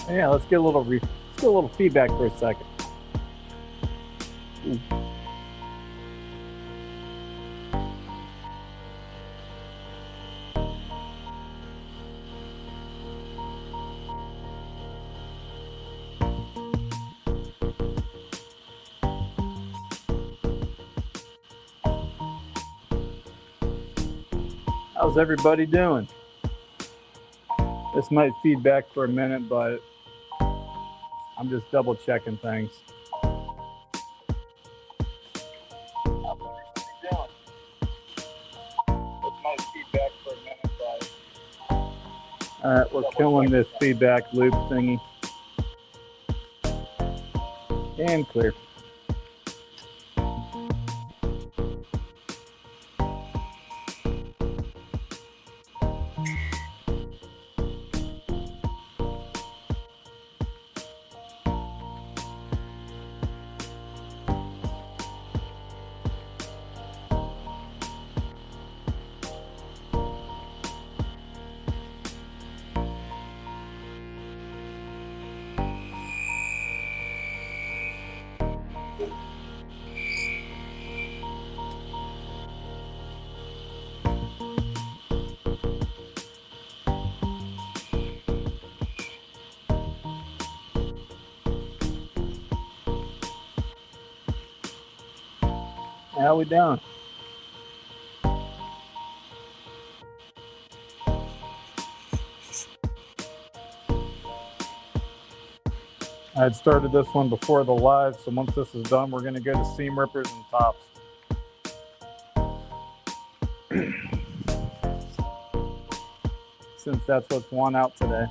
Yeah, let's get a little feedback for a second. Ooh. How's everybody doing? This might feedback for a minute, but I'm just double checking things. All right, we're killing this feedback loop thingy. And clear. How we doing? I had started this one before the live, so once this is done, we're going to go to seam rippers and tops. Since that's what's won out today.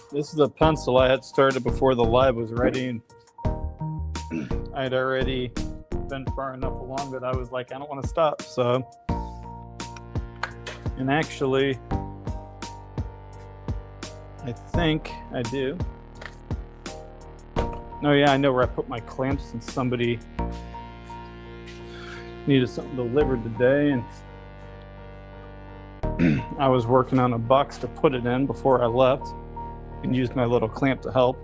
This is a pencil I had started before the live was ready, and I had already been far enough along that I was like, I don't want to stop. So, and actually, I think I do. Oh yeah, I know where I put my clamps since somebody needed something delivered today, and I was working on a box to put it in before I left and used my little clamp to help.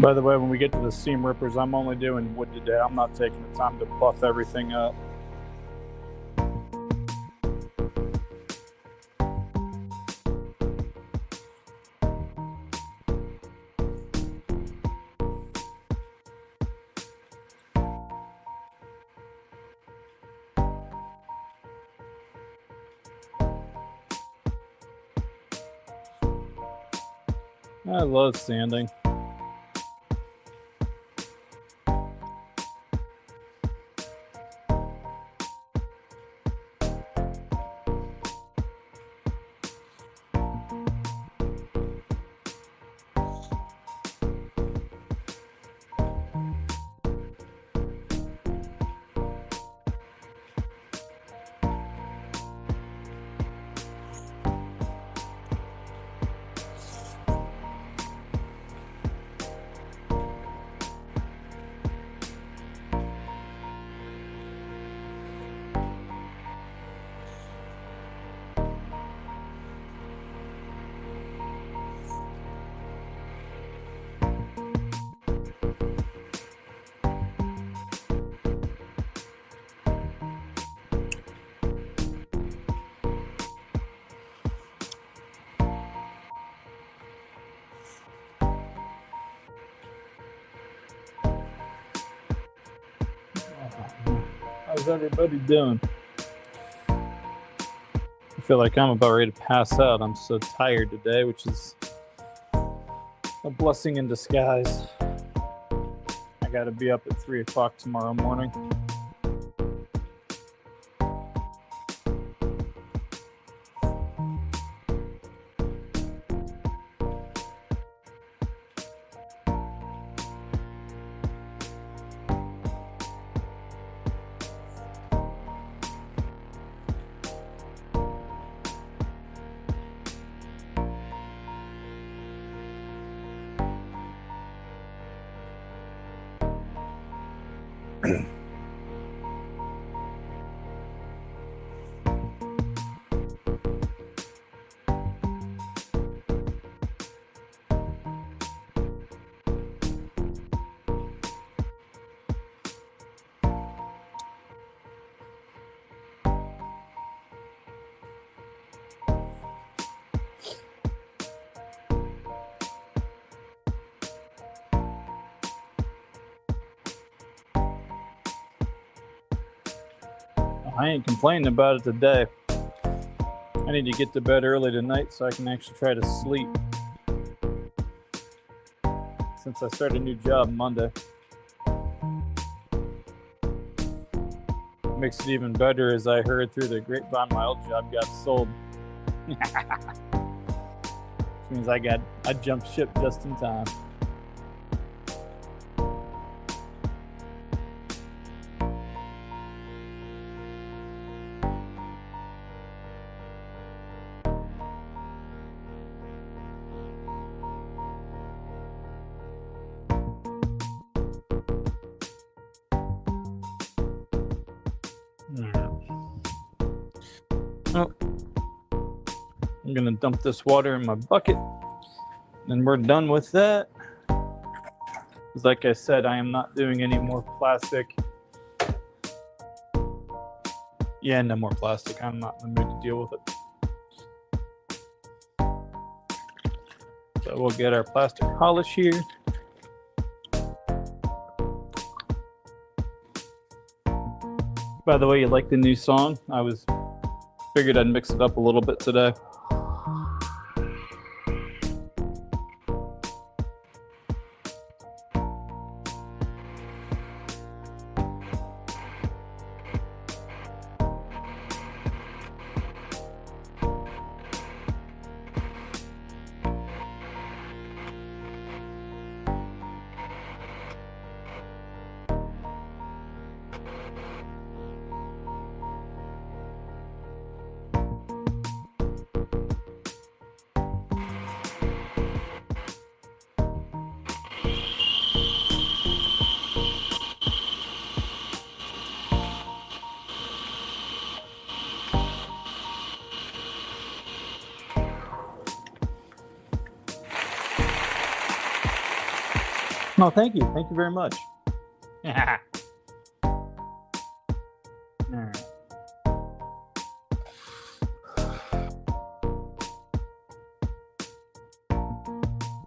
By the way, when we get to the seam rippers, I'm only doing wood today. I'm not taking the time to buff everything up. I love sanding. How's everybody doing? I feel like I'm about ready to pass out. I'm so tired today, which is a blessing in disguise. I gotta be up at 3 o'clock tomorrow morning. I ain't complaining about it today. I need to get to bed early tonight so I can actually try to sleep. Since I started a new job Monday. Makes it even better as I heard through the grapevine my old job got sold. Which means I jumped ship just in time. Oh, I'm gonna dump this water in my bucket, and we're done with that. Because like I said, I am not doing any more plastic. Yeah, no more plastic. I'm not in the mood to deal with it. So we'll get our plastic polish here. By the way, you like the new song? Figured I'd mix it up a little bit today. Oh, thank you. Thank you very much. Yeah. All right.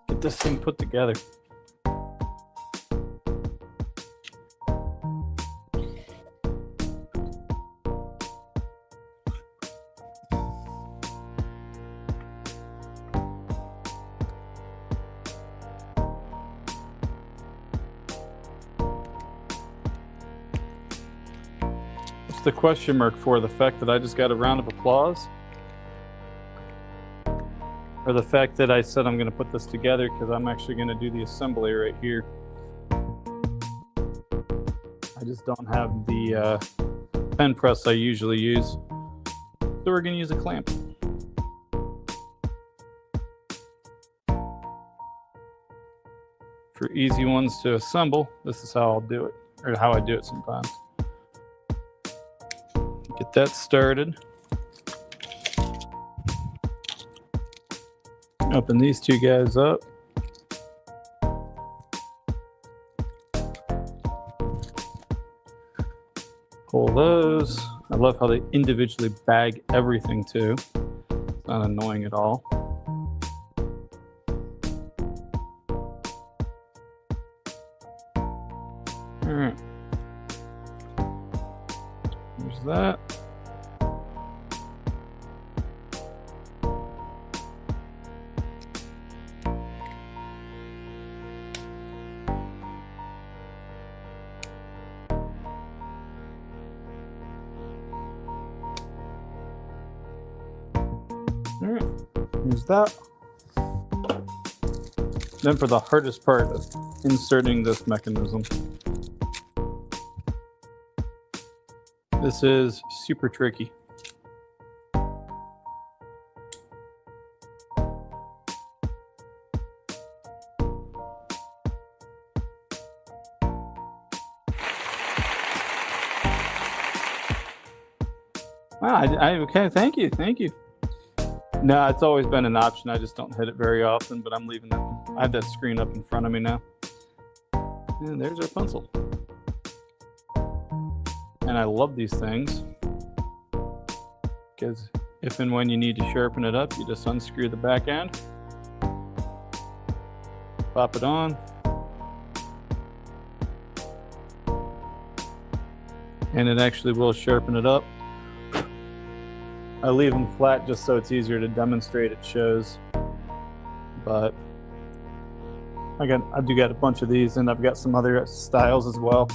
Get this thing put together. The question mark for the fact that I just got a round of applause, or the fact that I said I'm going to put this together, because I'm actually going to do the assembly right here. I just don't have the pen press I usually use, so we're going to use a clamp. For easy ones to assemble, this is how I'll do it, or how I do it sometimes. Get that started. Open these two guys up. Pull those. I love how they individually bag everything too. It's not annoying at all. All right. There's that. All right, here's that. Then for the hardest part of inserting this mechanism. This is super tricky. Wow, okay, thank you. No, it's always been an option. I just don't hit it very often, but I'm leaving that. I have that screen up in front of me now. And there's our pencil. And I love these things because if and when you need to sharpen it up, you just unscrew the back end, pop it on, and it actually will sharpen it up. I leave them flat just so it's easier to demonstrate. It shows, but I do got a bunch of these, and I've got some other styles as well.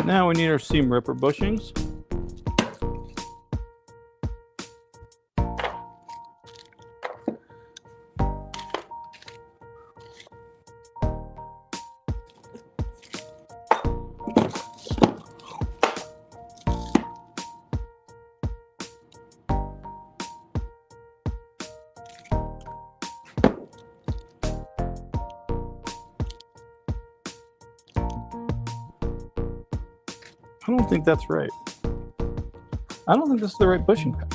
Now we need our seam ripper bushings. I don't think that's right. I don't think this is the right bushing pattern.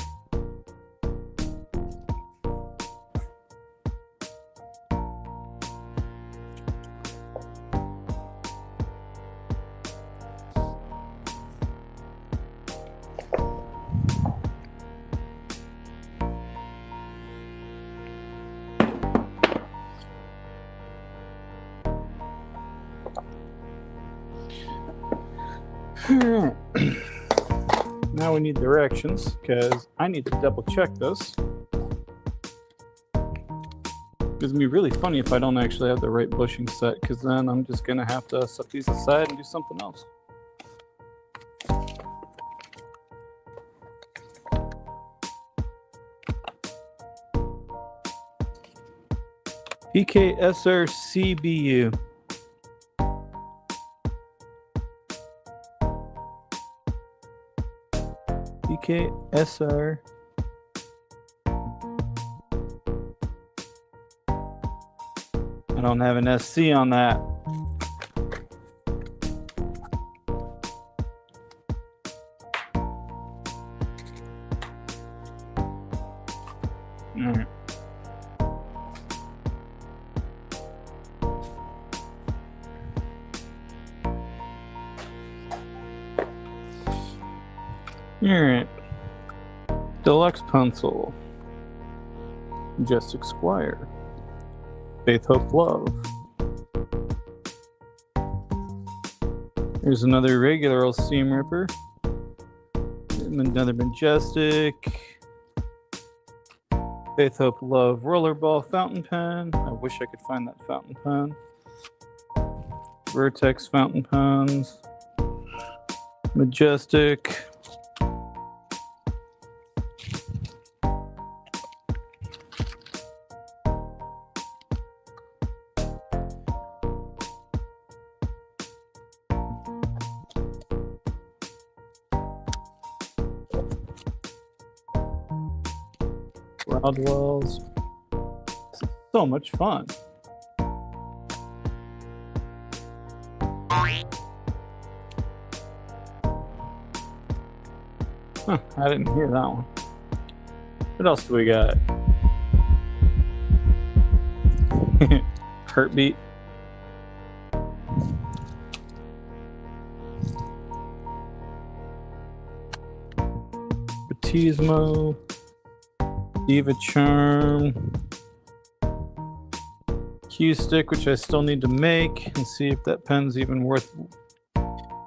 Now we need directions because I need to double check this. It's gonna be really funny if I don't actually have the right bushing set, because then I'm just gonna have to set these aside and do something else. PKSR CBU. PKSR. I don't have an SC on that. All right. Alright. Deluxe Pencil. Majestic Squire. Faith, Hope, Love. Here's another regular old Seam Ripper. Another Majestic. Faith, Hope, Love Rollerball Fountain Pen. I wish I could find that fountain pen. Vertex Fountain Pens. Majestic. Rodwells. So much fun. Huh, I didn't hear that one. What else do we got? Heartbeat. Batismo. Diva Charm. Q Stick, which I still need to make and see if that pen's even worth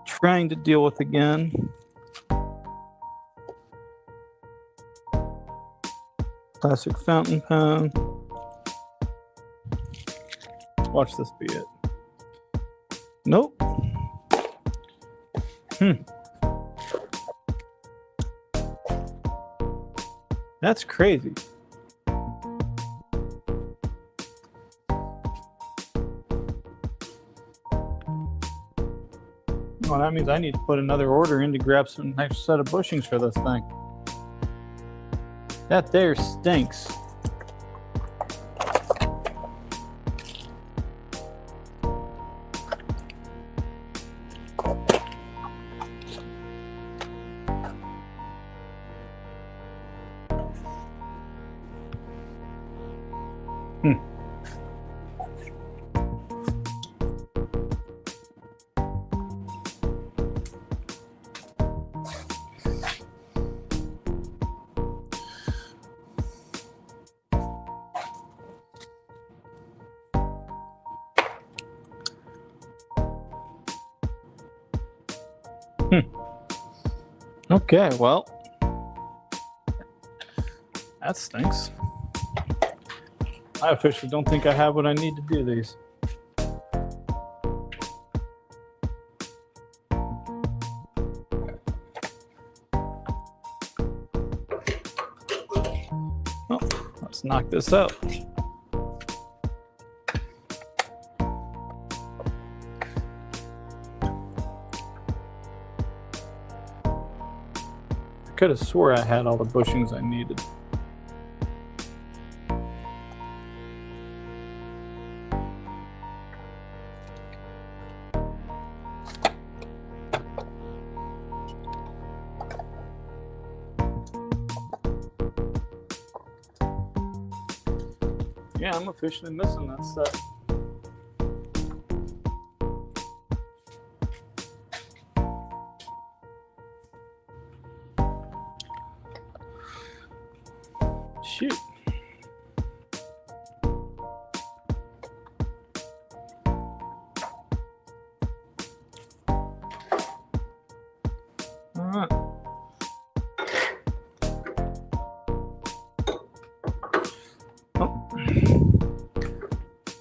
trying to deal with again. Classic fountain pen. Watch this be it. Nope. That's crazy. Well, that means I need to put another order in to grab some nice set of bushings for this thing. That there stinks. Okay, well, that stinks. I officially don't think I have what I need to do these. Well, let's knock this out. I could have swore I had all the bushings I needed. Yeah, I'm officially missing that set. Shoot. All right.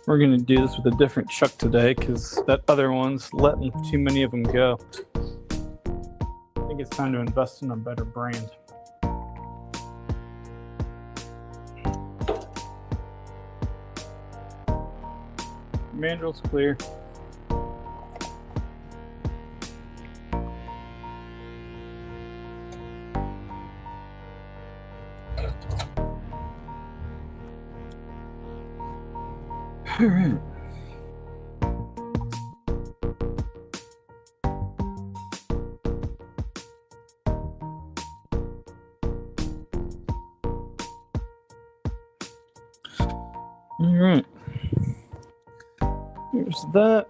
We're going to do this with a different chuck today because that other one's letting too many of them go. I think it's time to invest in a better brand. Mandrel's clear. All right. All right. Here's that.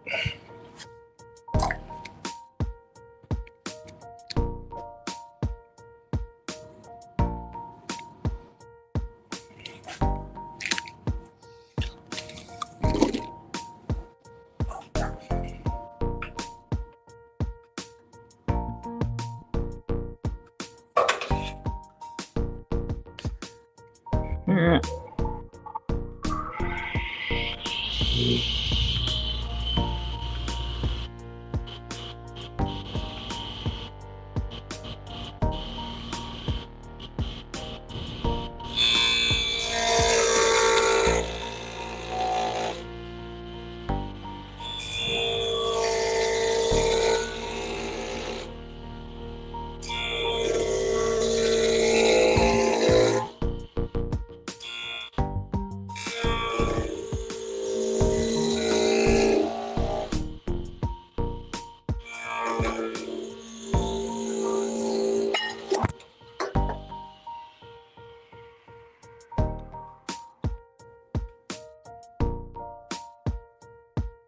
right.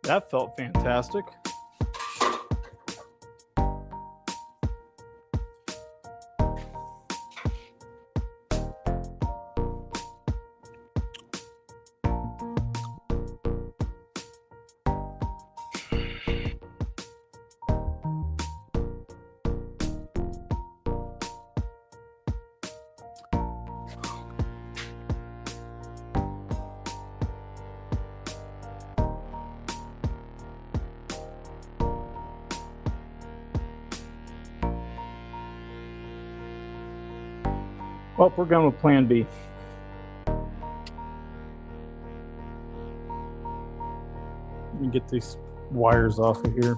That felt fantastic. Well, we're going with plan B. Let me get these wires off of here.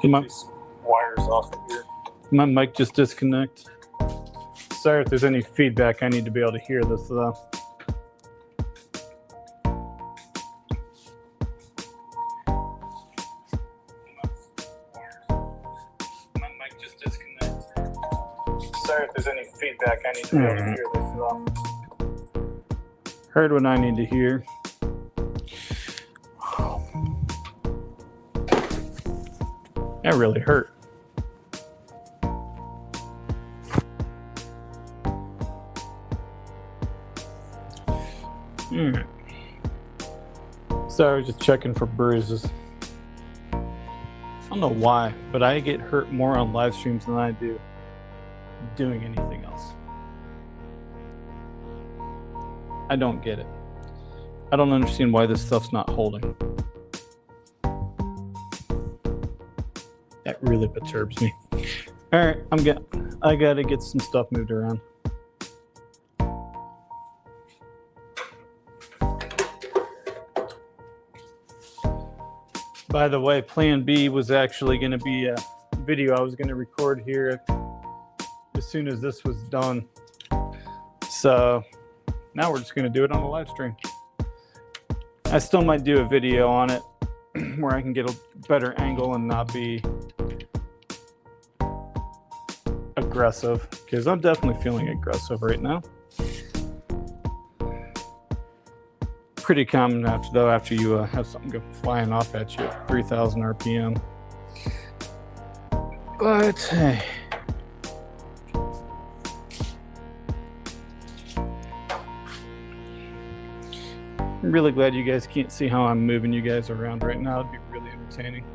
These wires off of here. My mic just disconnected. Sorry if there's any feedback. I need to be able to hear this though. My mic just disconnected. Sorry if there's any feedback. I need to be able to hear this though. Heard what I need to hear. That really hurt. Sorry, I was just checking for bruises. I don't know why, but I get hurt more on live streams than I do doing anything else. I don't get it. I don't understand why this stuff's not holding. That really perturbs me. All right, I gotta get some stuff moved around. By the way, Plan B was actually going to be a video I was going to record here as soon as this was done. So now we're just going to do it on a live stream. I still might do a video on it where I can get a better angle and not be aggressive, because I'm definitely feeling aggressive right now. Pretty common after you have something go flying off at you at 3,000 RPM. But hey. I'm really glad you guys can't see how I'm moving you guys around right now. It'd be really entertaining.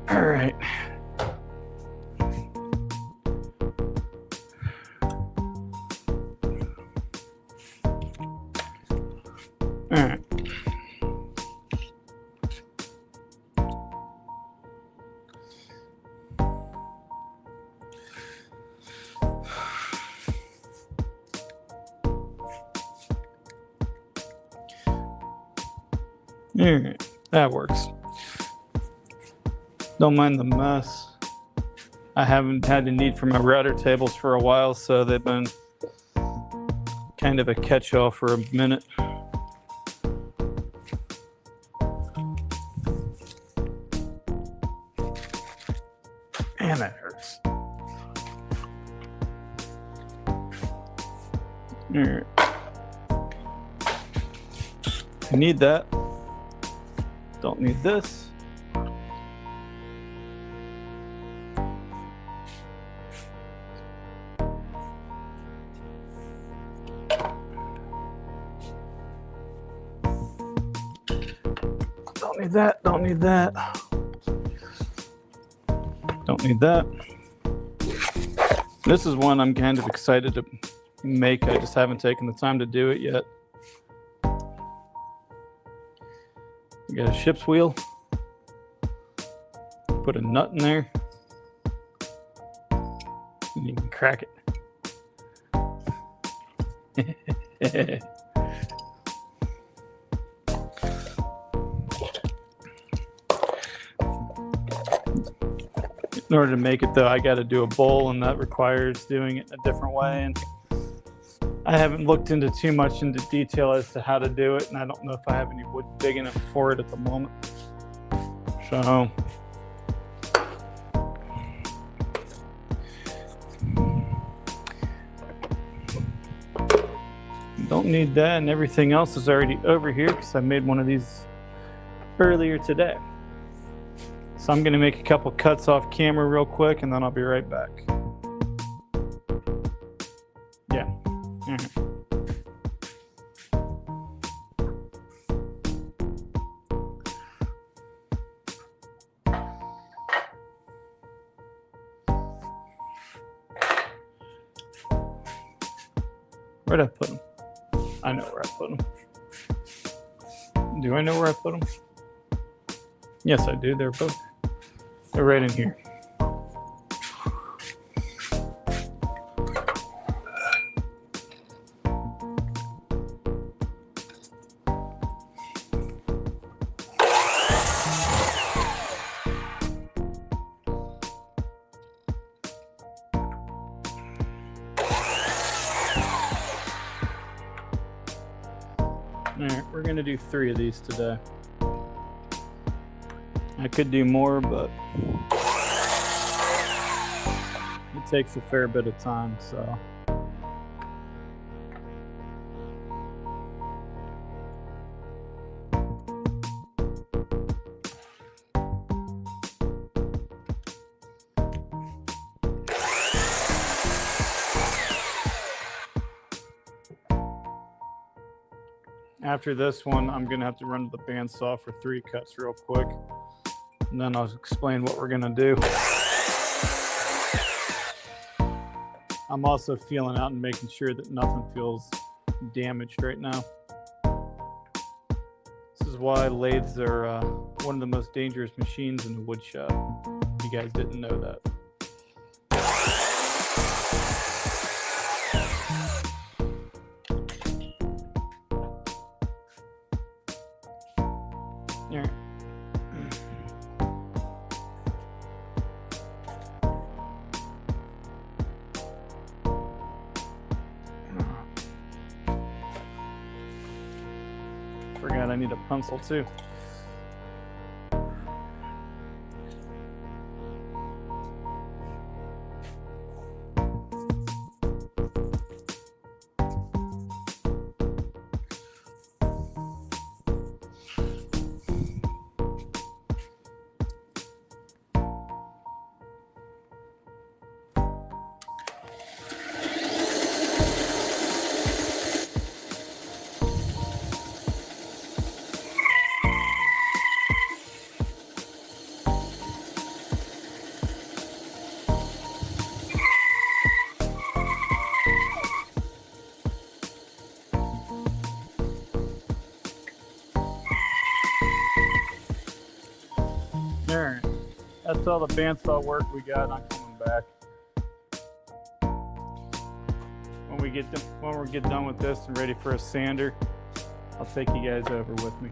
All right. All right. All right, that works. Don't mind the mess. I haven't had the need for my router tables for a while, so they've been kind of a catch-all for a minute. Man, that hurts. All right. I need that. Don't need this. don't need that, don't need that. Don't need that. This is one I'm kind of excited to make. I just haven't taken the time to do it yet. We got a ship's wheel. Put a nut in there. And you can crack it. In order to make it, though, I got to do a bowl, and that requires doing it in a different way. And I haven't looked into too much into detail as to how to do it, and I don't know if I have any wood big enough for it at the moment. So don't need that, and everything else is already over here because I made one of these earlier today. So I'm going to make a couple cuts off camera real quick, and then I'll be right back. Yeah. Where'd I put them? I know where I put them. Do I know where I put them? Yes, I do. They're right in here. All right, we're gonna do 3 of these today. I could do more, but it takes a fair bit of time, so. After this one, I'm gonna have to run to the bandsaw for 3 cuts real quick. And then I'll explain what we're gonna do. I'm also feeling out and making sure that nothing feels damaged right now. This is why lathes are one of the most dangerous machines in the wood shop. You guys didn't know that. All right. Forgot I need a pencil too. Alright, that's all the bandsaw work we got. I'm coming back. When we get done with this and ready for a sander, I'll take you guys over with me.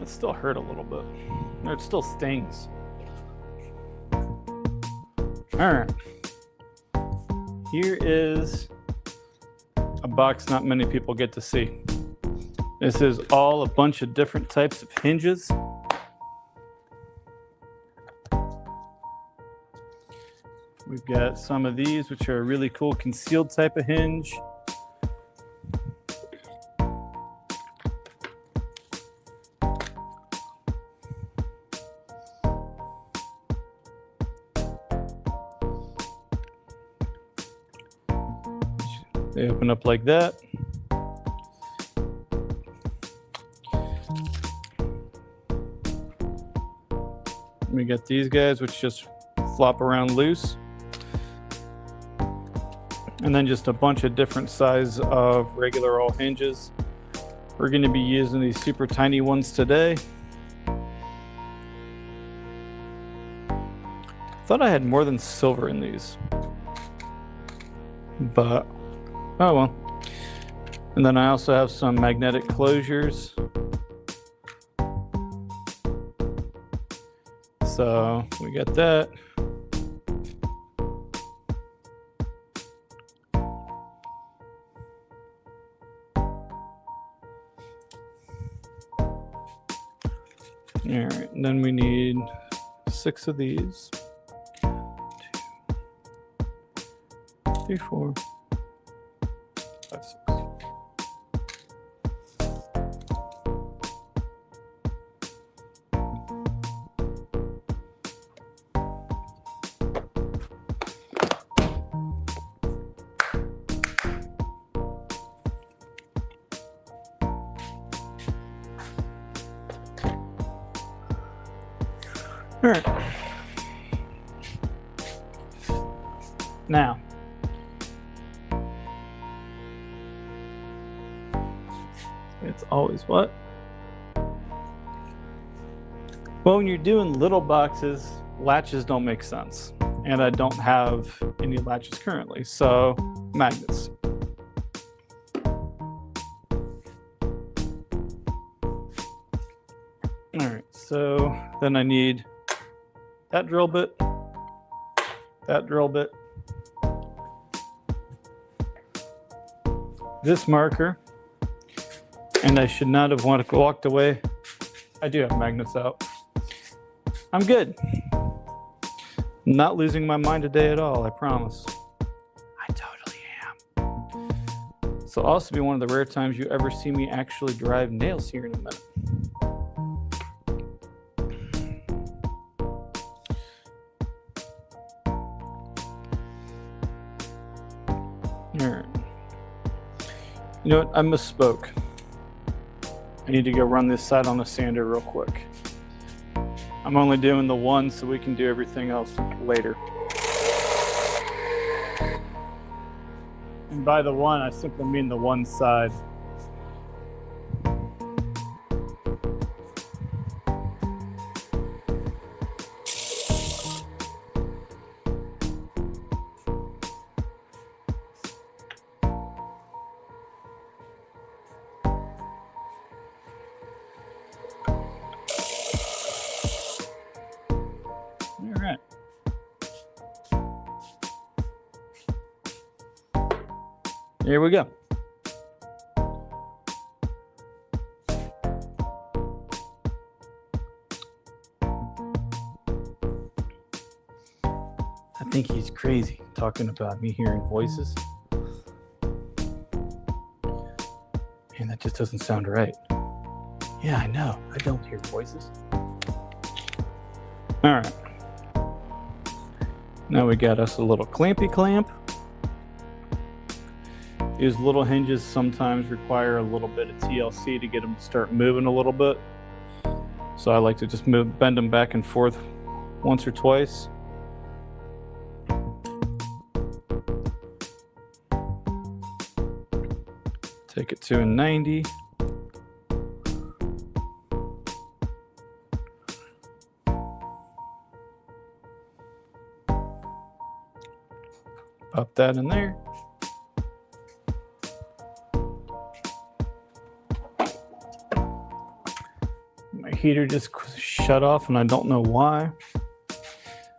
It still hurt a little bit. Or it still stings. Alright. Here is a box not many people get to see. This is all a bunch of different types of hinges. We've got some of these, which are a really cool concealed type of hinge. They open up like that. We got these guys, which just flop around loose. And then just a bunch of different size of regular old hinges. We're going to be using these super tiny ones today. Thought I had more than silver in these, but oh well. And then I also have some magnetic closures. So we got that. All right, and then we need 6 of these. 2, 3, 4, 5, 6. All right. Now, it's always what? Well, when you're doing little boxes, latches don't make sense. And I don't have any latches currently, so magnets. All right, so then I need that drill bit, this marker, and I should not have walked away. I do have magnets out. I'm good. Not losing my mind today at all, I promise. I totally am. So also be one of the rare times you ever see me actually drive nails here in a minute. Alright. You know what? I misspoke. I need to go run this side on the sander real quick. I'm only doing the one so we can do everything else later. And by the one, I simply mean the one side. Here we go. I think he's crazy talking about me hearing voices. And that just doesn't sound right. Yeah, I know. I don't hear voices. All right. Now we got us a little clampy clamp. These little hinges sometimes require a little bit of TLC to get them to start moving a little bit. So I like to just bend them back and forth once or twice. Take it to a 90. Pop that in there. My heater just shut off and I don't know why.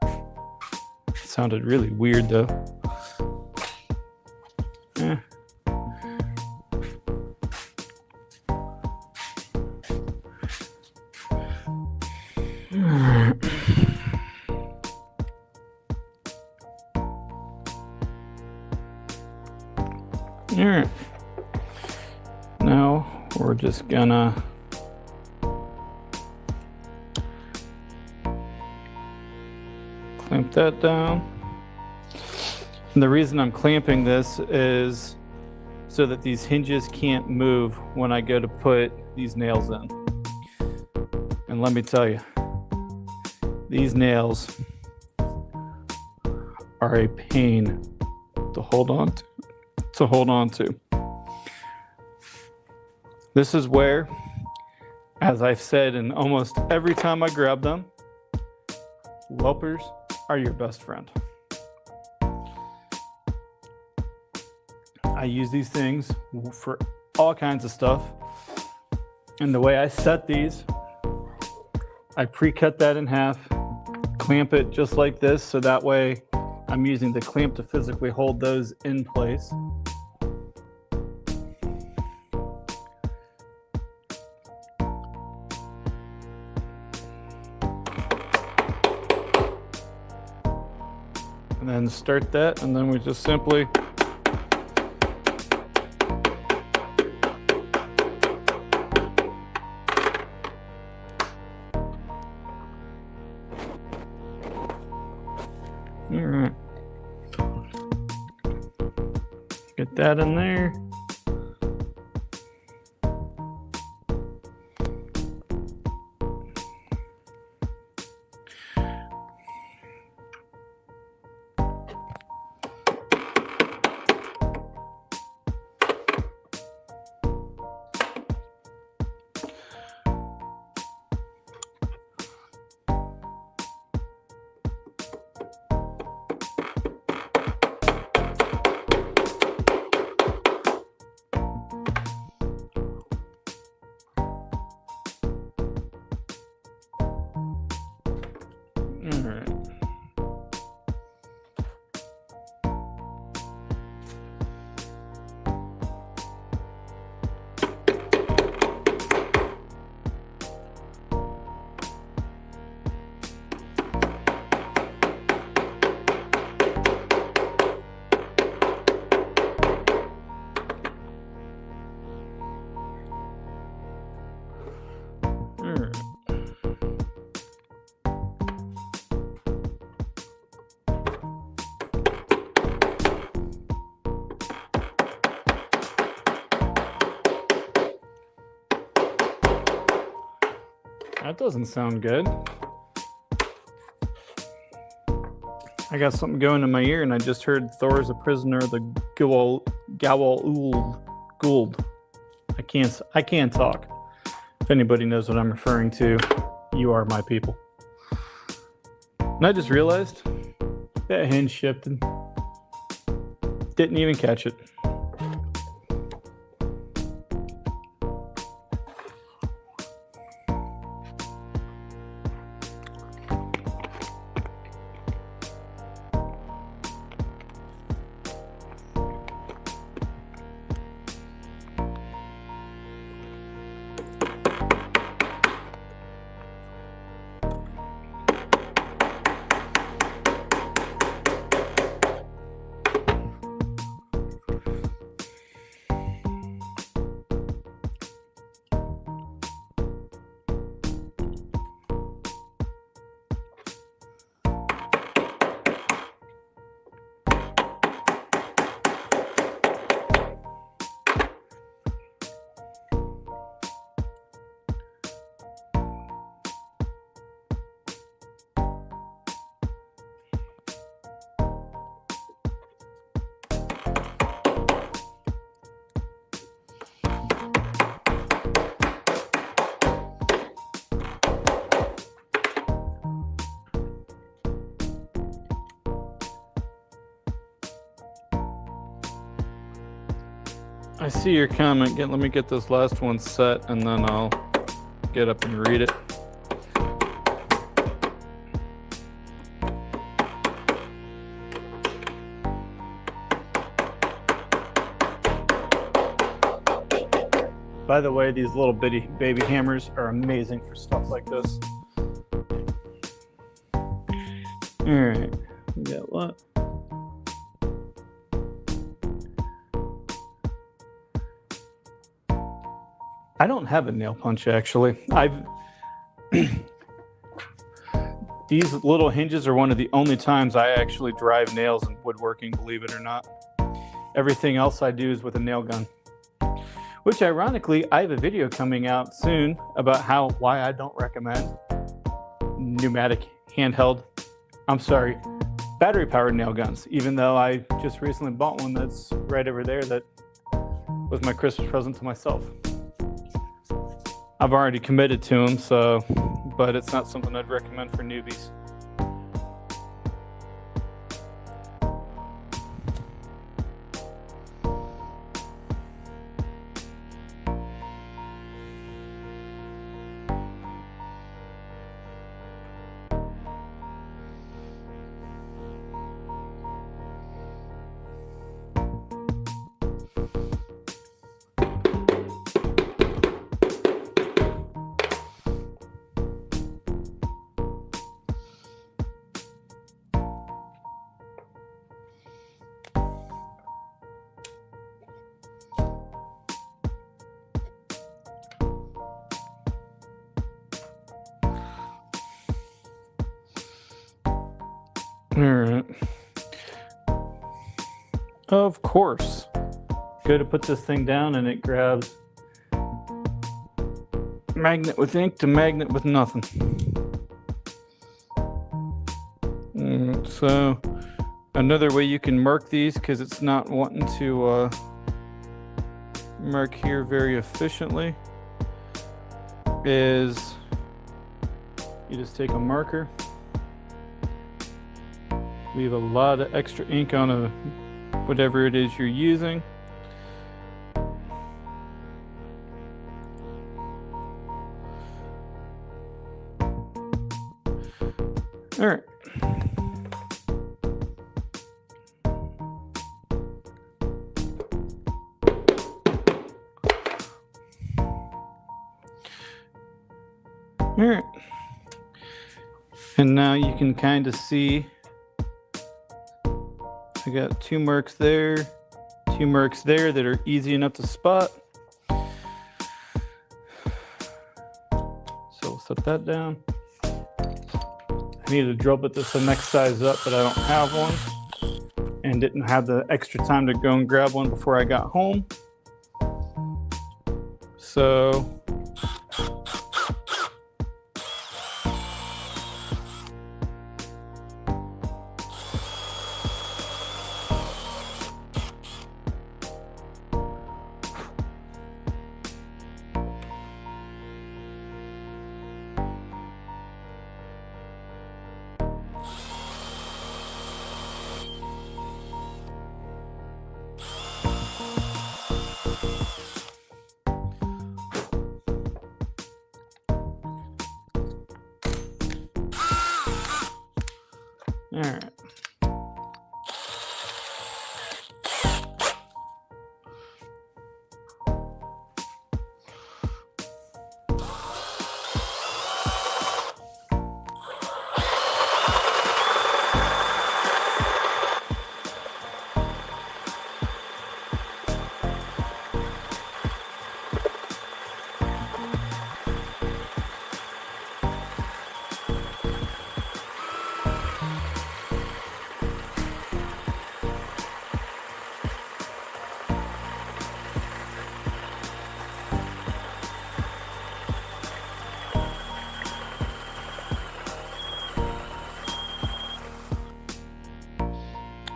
It sounded really weird though. All right. Now we're just gonna clamp that down. And the reason I'm clamping this is so that these hinges can't move when I go to put these nails in. And let me tell you, these nails are a pain to hold on to. This is where, as I've said, and almost every time I grab them, whelpers are your best friend. I use these things for all kinds of stuff. And the way I set these, I pre-cut that in half, clamp it just like this, so that way I'm using the clamp to physically hold those in place. And then start that, and then we just simply get that in there. All right. That doesn't sound good. I got something going in my ear, and I just heard Thor's a prisoner of the Goa'uld. I can't talk. If anybody knows what I'm referring to, you are my people. And I just realized that hinge shifted. Didn't even catch it. I see your comment. Let me get this last one set, and then I'll get up and read it. By the way, these little bitty baby hammers are amazing for stuff like this. All right, we got what? I don't have a nail punch, actually. These little hinges are one of the only times I actually drive nails in woodworking, believe it or not. Everything else I do is with a nail gun. Which ironically, I have a video coming out soon about why I don't recommend pneumatic battery powered nail guns, even though I just recently bought one that's right over there that was my Christmas present to myself. I've already committed to them, but it's not something I'd recommend for newbies. All right. Of course. Go to put this thing down and it grabs magnet with ink to magnet with nothing. So another way you can mark these, because it's not wanting to mark here very efficiently, is you just take a marker, leave a lot of extra ink on whatever it is you're using. All right. All right. And now you can kind of see I got 2 marks there, 2 marks there that are easy enough to spot. So we'll set that down. I needed a drill bit that's the next size up, but I don't have one and didn't have the extra time to go and grab one before I got home. So all right.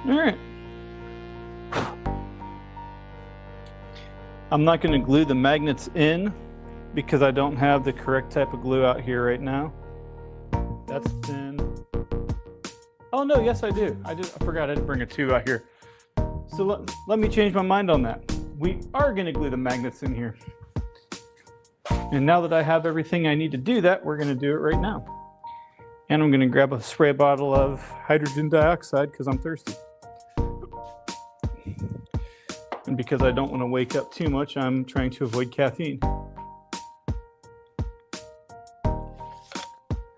All right. I'm not going to glue the magnets in because I don't have the correct type of glue out here right now. That's thin. Oh no, yes I do. I forgot I didn't bring a tube out here. So let me change my mind on that. We are going to glue the magnets in here. And now that I have everything I need to do that, we're going to do it right now. And I'm going to grab a spray bottle of hydrogen dioxide because I'm thirsty. And because I don't want to wake up too much, I'm trying to avoid caffeine.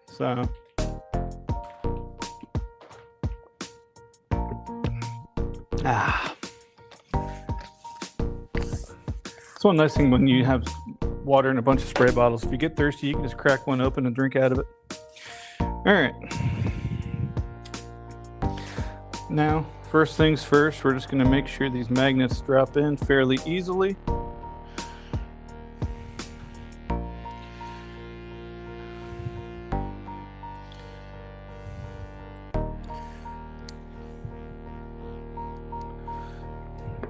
So it's one nice thing when you have water in a bunch of spray bottles. If you get thirsty, you can just crack one open and drink out of it. All right. Now, first things first, we're just going to make sure these magnets drop in fairly easily.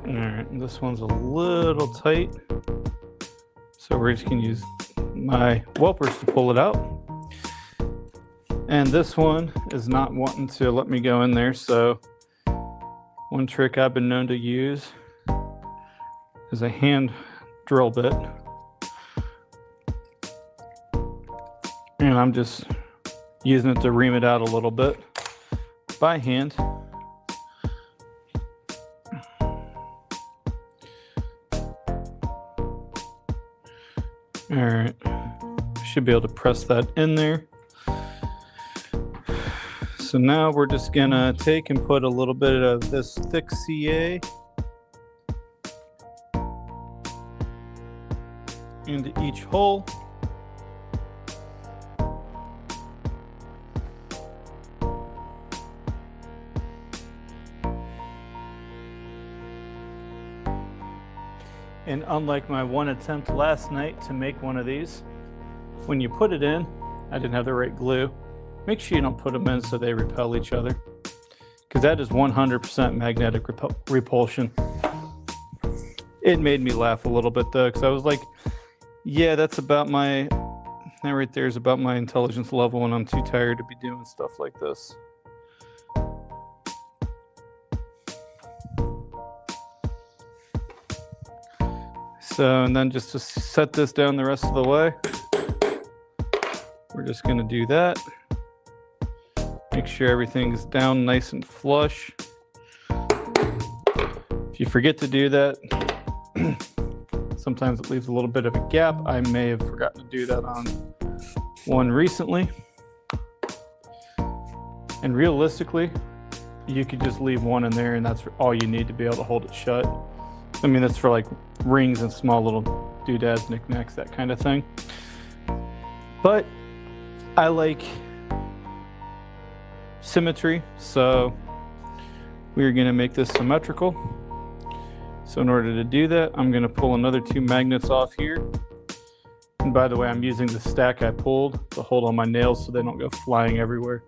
Alright, this one's a little tight, so we're just going to use my Whelpers to pull it out. And this one is not wanting to let me go in there, so one trick I've been known to use is a hand drill bit. And I'm just using it to ream it out a little bit by hand. All right, should be able to press that in there. So now we're just gonna take and put a little bit of this thick CA into each hole. And unlike my one attempt last night to make one of these, when you put it in, I didn't have the right glue. Make sure you don't put them in so they repel each other, because that is 100% magnetic repulsion. It made me laugh a little bit though, because I was like, yeah, that's about that right there is about my intelligence level when I'm too tired to be doing stuff like this. So, and then just to set this down the rest of the way, we're just going to do that. Make sure everything's down nice and flush. If you forget to do that, sometimes it leaves a little bit of a gap. I may have forgotten to do that on one recently. And realistically, you could just leave one in there and that's all you need to be able to hold it shut. I mean, that's for like rings and small little doodads, knickknacks, that kind of thing. But I like symmetry, so we're going to make this symmetrical. So in order to do that, I'm going to pull another 2 magnets off here. And by the way, I'm using the stack I pulled to hold on my nails so they don't go flying everywhere.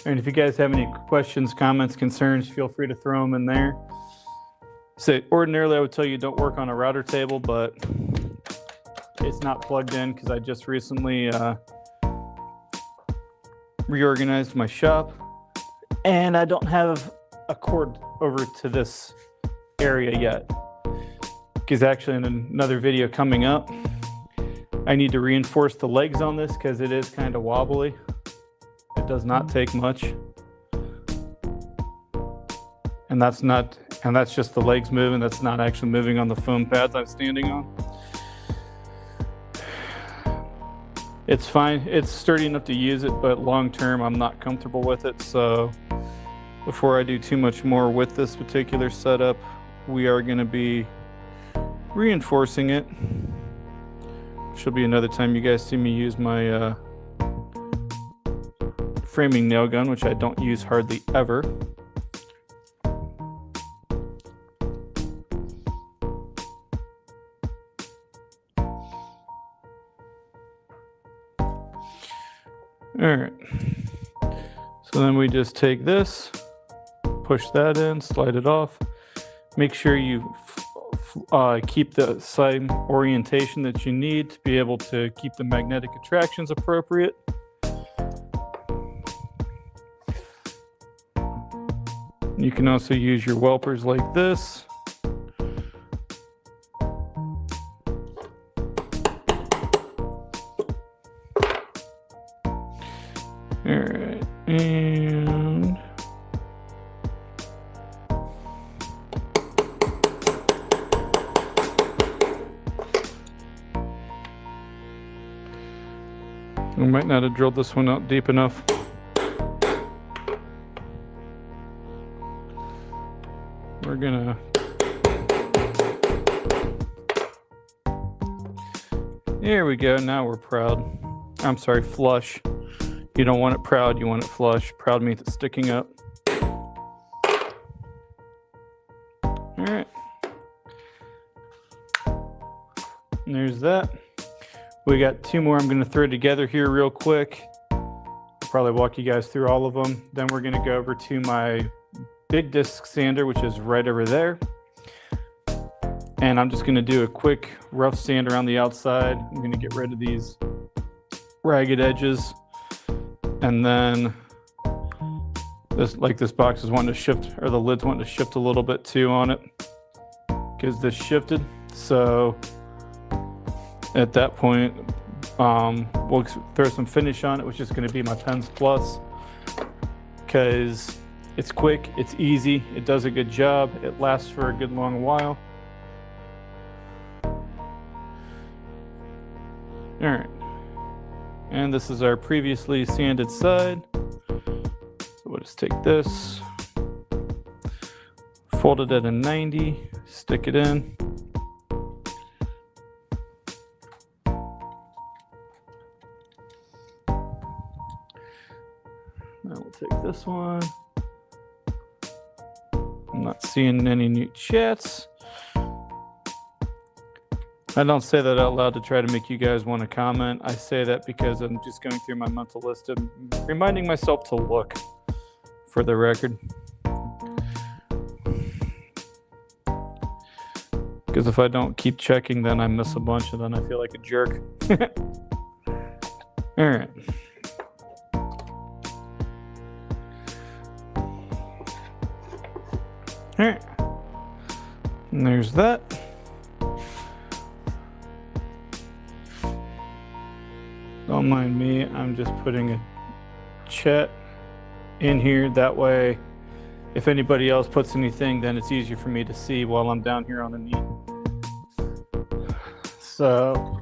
And if you guys have any questions, comments, concerns, feel free to throw them in there. So ordinarily I would tell you don't work on a router table, but it's not plugged in because I just recently reorganized my shop and I don't have a cord over to this area yet. Because actually in another video coming up, I need to reinforce the legs on this because it is kind of wobbly. It does not take much. And that's just the legs moving. That's not actually moving on the foam pads I'm standing on. It's fine. It's sturdy enough to use it, but long term I'm not comfortable with it. So before I do too much more with this particular setup, we are going to be reinforcing it. Should be another time you guys see me use my framing nail gun, which I don't use hardly ever. All right, so then we just take this, push that in, slide it off. Make sure you keep the same orientation that you need to be able to keep the magnetic attractions appropriate. You can also use your Whelpers like this. All right, and we might not have drilled this one out deep enough. We're gonna there we go. Now we're proud. I'm sorry, flush. You don't want it proud, you want it flush. Proud means it's sticking up. All right. And there's that. We got 2 more I'm going to throw together here real quick. I'll probably walk you guys through all of them. Then we're going to go over to my big disc sander, which is right over there. And I'm just going to do a quick rough sand around the outside. I'm going to get rid of these ragged edges. And then this box is wanting to shift, or the lid's wanting to shift a little bit too on it, because this shifted. So at that point, we'll throw some finish on it, which is going to be my Pens Plus, because it's quick, it's easy, it does a good job, it lasts for a good long while. All right, and this is our previously sanded side. So we'll just take this, fold it at a 90, stick it in. Now we'll take this one. I'm not seeing any new chats. I don't say that out loud to try to make you guys want to comment. I say that because I'm just going through my mental list and reminding myself to look, for the record. Because if I don't keep checking, then I miss a bunch and then I feel like a jerk. All right. All right. And there's that. Don't mind me, I'm just putting a chat in here. That way, if anybody else puts anything, then it's easier for me to see while I'm down here on the knee. So,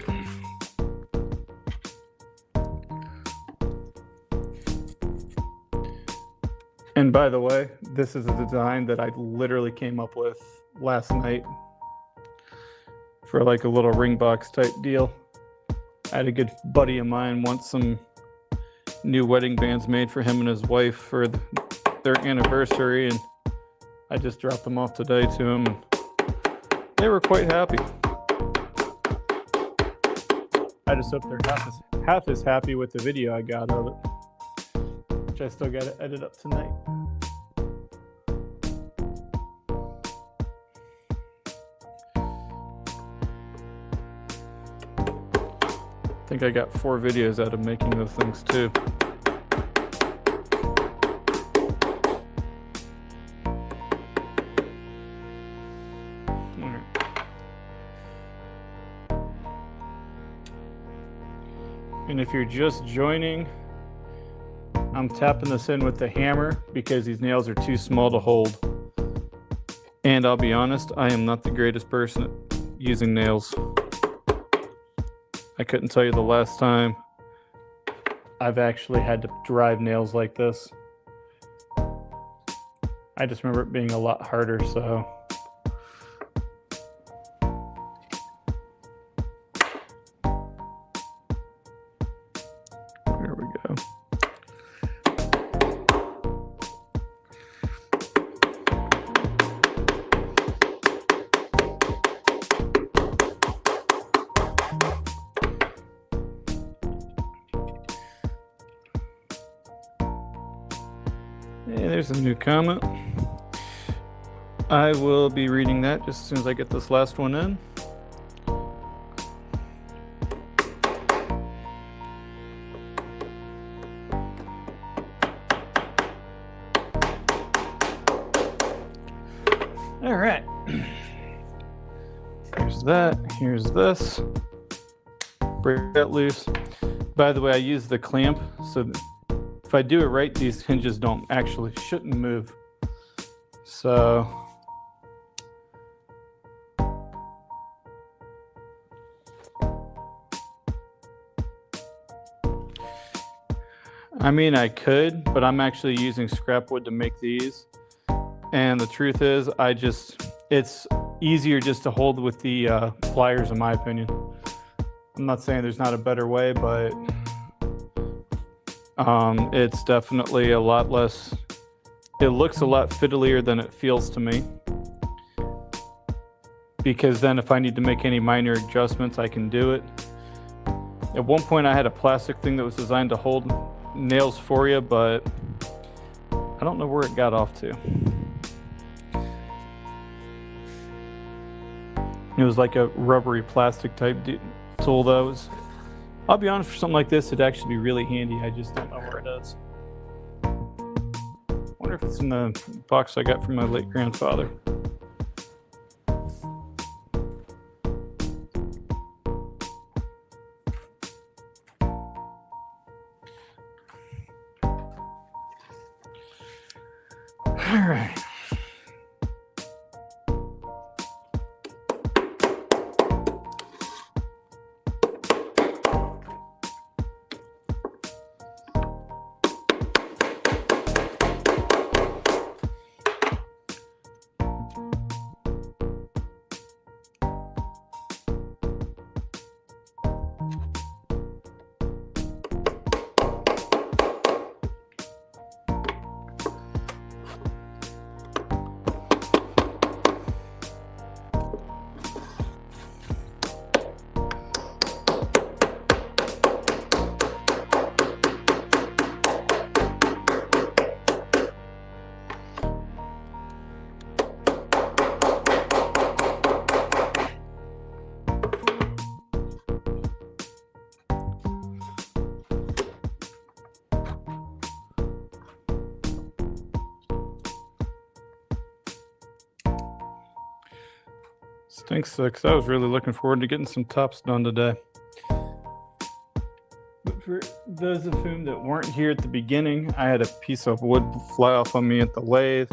and by the way, this is a design that I literally came up with last night for like a little ring box type deal. I had a good buddy of mine want some new wedding bands made for him and his wife for their anniversary, and I just dropped them off today to him, and they were quite happy. I just hope they're half as happy with the video I got of it, which I still got to edit up tonight. I think I got 4 videos out of making those things too. All right. And if you're just joining, I'm tapping this in with the hammer because these nails are too small to hold. And I'll be honest, I am not the greatest person at using nails. I couldn't tell you the last time I've actually had to drive nails like this. I just remember it being a lot harder, so. There we go. Hey, there's a new comment. I will be reading that just as soon as I get this last one in. All right. Here's that. Here's this. Break that loose. By the way, I use the clamp so that if I do it right, these hinges shouldn't move. So I mean, I could, but I'm actually using scrap wood to make these. And the truth is, it's easier just to hold with the pliers, in my opinion. I'm not saying there's not a better way, but It's definitely a lot less, it looks a lot fiddlier than it feels to me. Because then if I need to make any minor adjustments, I can do it. At one point I had a plastic thing that was designed to hold nails for you, but I don't know where it got off to. It was like a rubbery plastic type tool that was, I'll be honest, for something like this, it'd actually be really handy. I just don't know where it is. I wonder if it's in the box I got from my late grandfather. All right. Stinks, because I was really looking forward to getting some tops done today. But for those of whom that weren't here at the beginning, I had a piece of wood fly off on me at the lathe.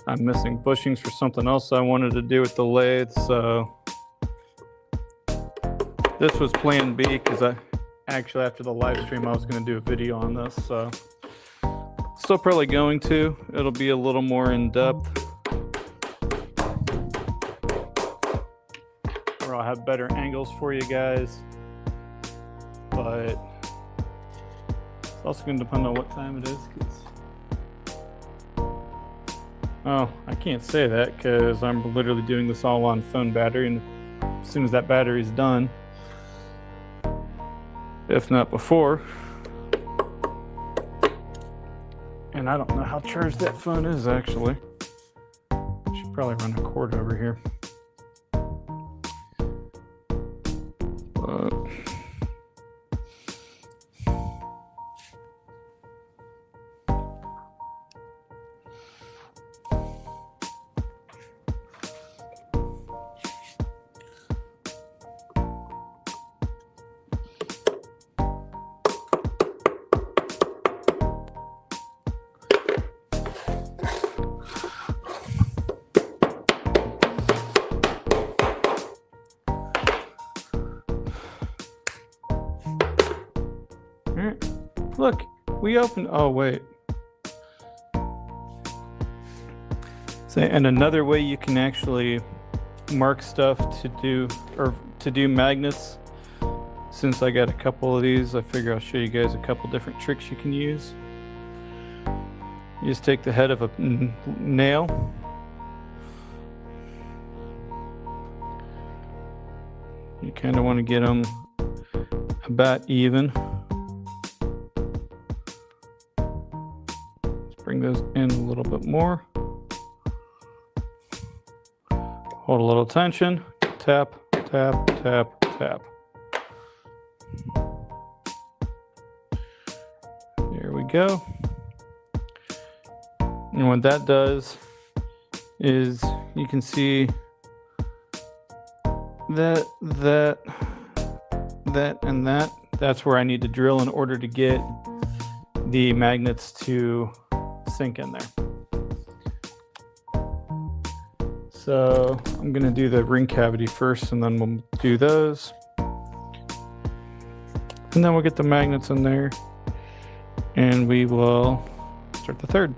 I'm missing bushings for something else I wanted to do with the lathe, so this was plan B, because I actually, after the live stream, I was going to do a video on this, so still probably going to. It'll be a little more in depth, where I'll have better angles for you guys, but it's also going to depend on what time it is. Oh, I can't say that because I'm literally doing this all on phone battery, and as soon as that battery's done, if not before, and I don't know how charged that phone is actually. I should probably run a cord over here. Look, we opened. Oh, wait. So, and another way you can actually mark stuff to do magnets. Since I got a couple of these, I figure I'll show you guys a couple different tricks you can use. You just take the head of a nail. You kind of want to get them about even. Bring those in a little bit more. Hold a little tension. Tap, tap, tap, tap. There we go. And what that does is you can see that, and that. That's where I need to drill in order to get the magnets to sink in there. So I'm going to do the ring cavity first, and then we'll do those. And then we'll get the magnets in there, and we will start the third.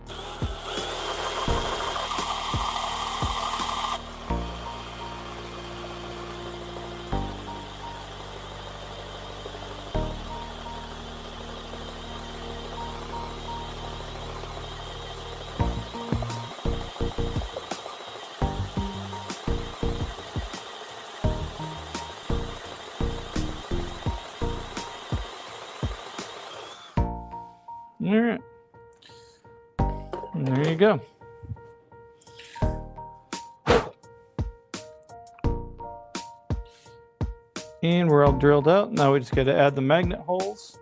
you go. And we're all drilled out. Now we just got to add the magnet holes.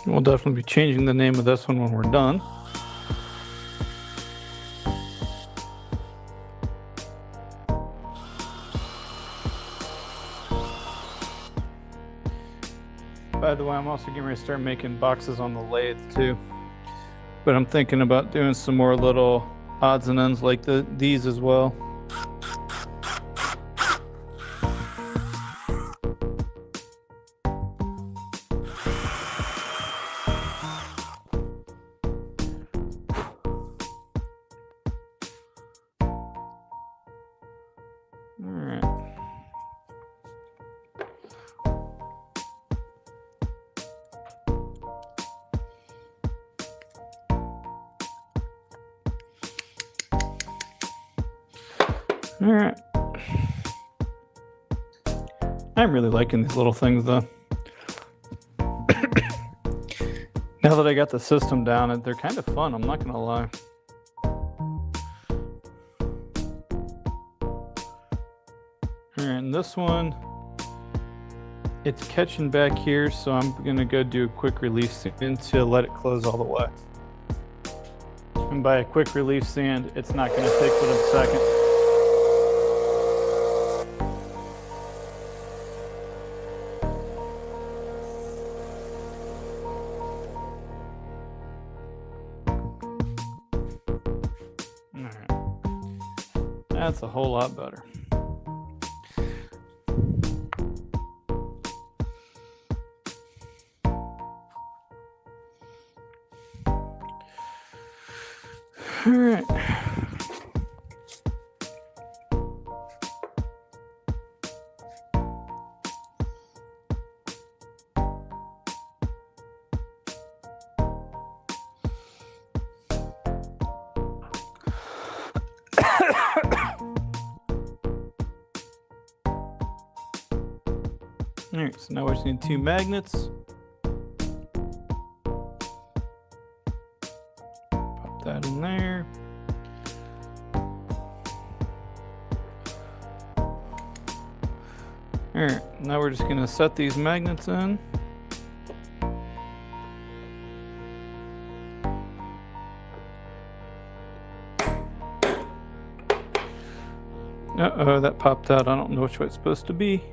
We'll definitely be changing the name of this one when we're done. By the way, I'm also getting ready to start making boxes on the lathe too. But I'm thinking about doing some more little odds and ends like these as well. All right. I'm really liking these little things though. Now that I got the system down, they're kind of fun, I'm not gonna lie. All right, and this one, it's catching back here, so I'm gonna go do a quick release sand to let it close all the way. And by a quick release sand, it's not gonna take but a second. That's a whole lot better. All right. All right, so now we're just need 2 magnets. Pop that in there. All right, now we're just gonna set these magnets in. Uh-oh, that popped out. I don't know which way it's supposed to be.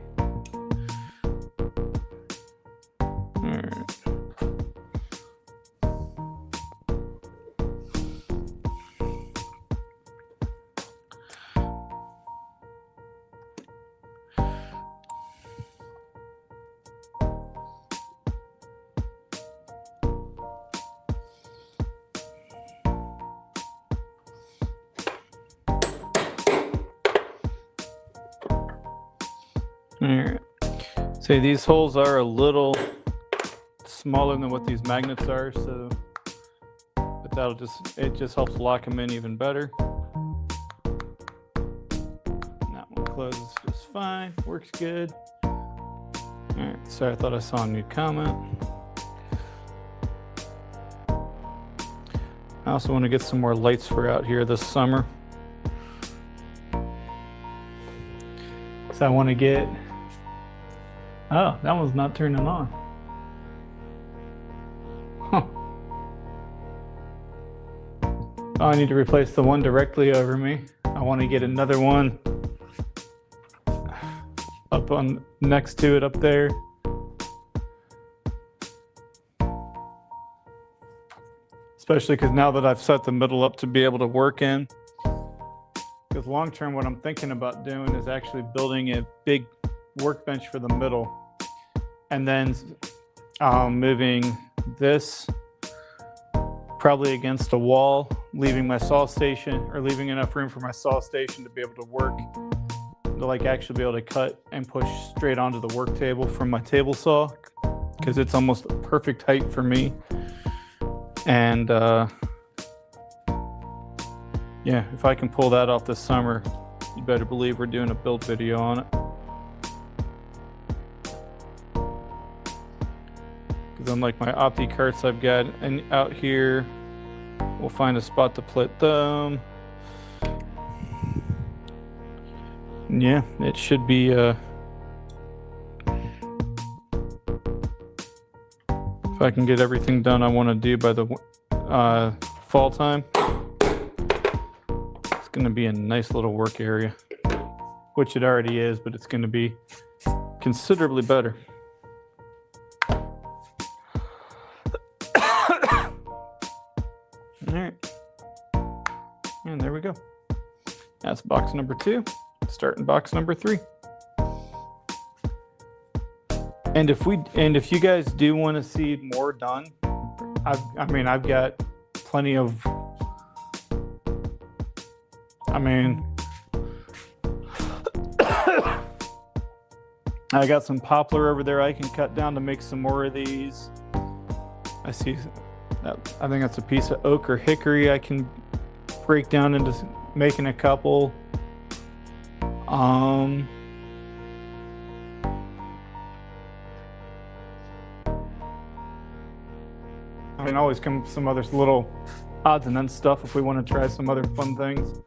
Alright, so these holes are a little smaller than what these magnets are, so but it just helps lock them in even better. That one closes just fine, works good. Alright, sorry, I thought I saw a new comment. I also want to get some more lights for out here this summer. So I want to get, oh, that one's not turning on. Huh. Oh, I need to replace the one directly over me. I want to get another one up on next to it up there. Especially because now that I've set the middle up to be able to work in. Because long term, what I'm thinking about doing is actually building a big workbench for the middle, and then moving this probably against a wall, leaving my saw station, or leaving enough room for my saw station to be able to work, to like actually be able to cut and push straight onto the work table from my table saw, because it's almost the perfect height for me. And yeah, if I can pull that off this summer, you better believe we're doing a build video on it. Because unlike my Opti carts I've got out here, we'll find a spot to put them. Yeah, it should be if I can get everything done I want to do by the fall time, it's going to be a nice little work area, which it already is, but it's going to be considerably better. All right, and there we go. That's box number 2. Starting box number 3. And if you guys do want to see more done, I've got plenty of. I got some poplar over there I can cut down to make some more of these. I see that. I think that's a piece of oak or hickory I can break down into making a couple. Always come with some other little odds and ends stuff if we want to try some other fun things.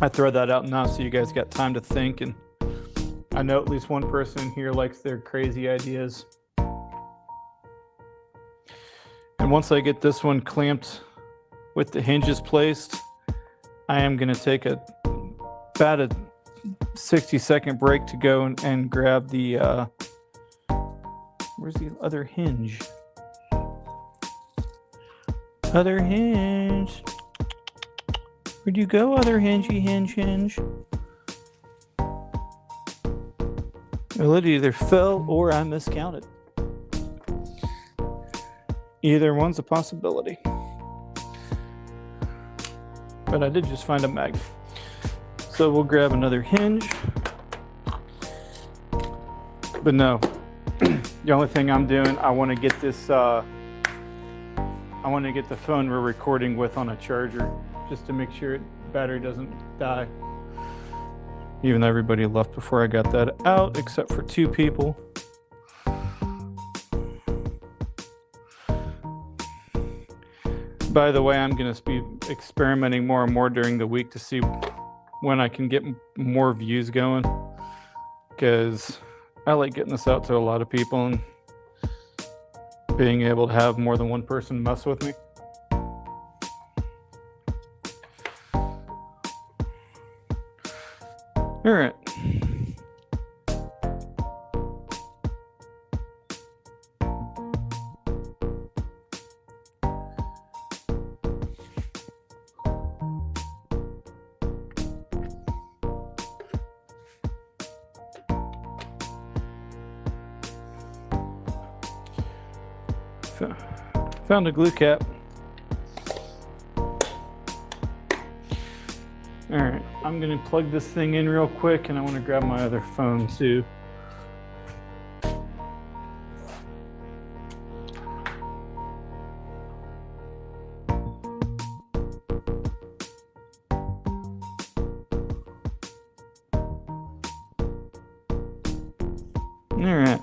I throw that out now so you guys got time to think, and I know at least one person here likes their crazy ideas. And once I get this one clamped with the hinges placed, I am going to take about a 60-second break to go and grab the where's the other hinge? Other hinge. Where'd you go, other hinge? Well, it either fell or I miscounted. Either one's a possibility. But I did just find a magnet. So we'll grab another hinge. But no, the only thing I'm doing, I want to get this, I want to get the phone we're recording with on a charger, just to make sure battery doesn't die. Even though everybody left before I got that out, except for 2 people. By the way, I'm going to be experimenting more and more during the week to see when I can get more views going, because I like getting this out to a lot of people and being able to have more than one person mess with me. All right. Found a glue cap. All right, I'm gonna plug this thing in real quick, and I want to grab my other phone too. All right.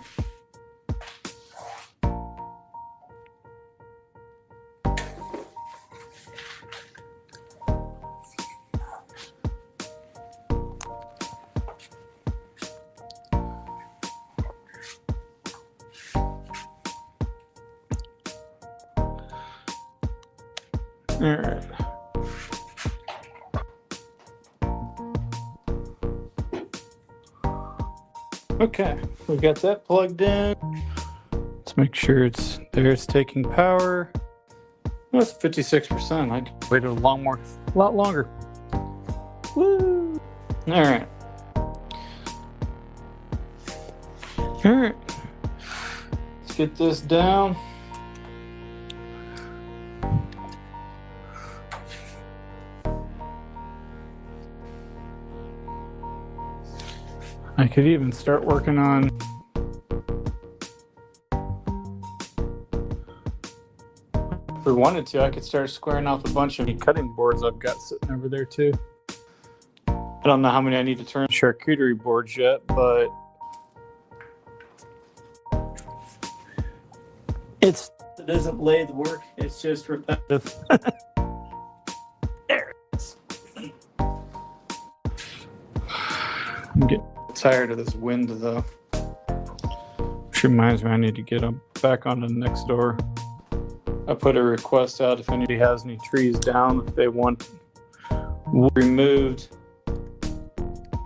All right. Okay, we got that plugged in. Let's make sure it's there. It's taking power. Well, it's 56%. I waited a lot longer. Woo! All right. All right. Let's get this down. I could even start working on we wanted to, I could start squaring off a bunch of cutting boards I've got sitting over there too. I don't know how many I need to turn charcuterie boards yet, but it isn't lathe work. It's just repetitive. There it is. I'm getting tired of this wind though. Which reminds me, I need to get back on the next door. I put a request out if anybody has any trees down, if they want wood removed,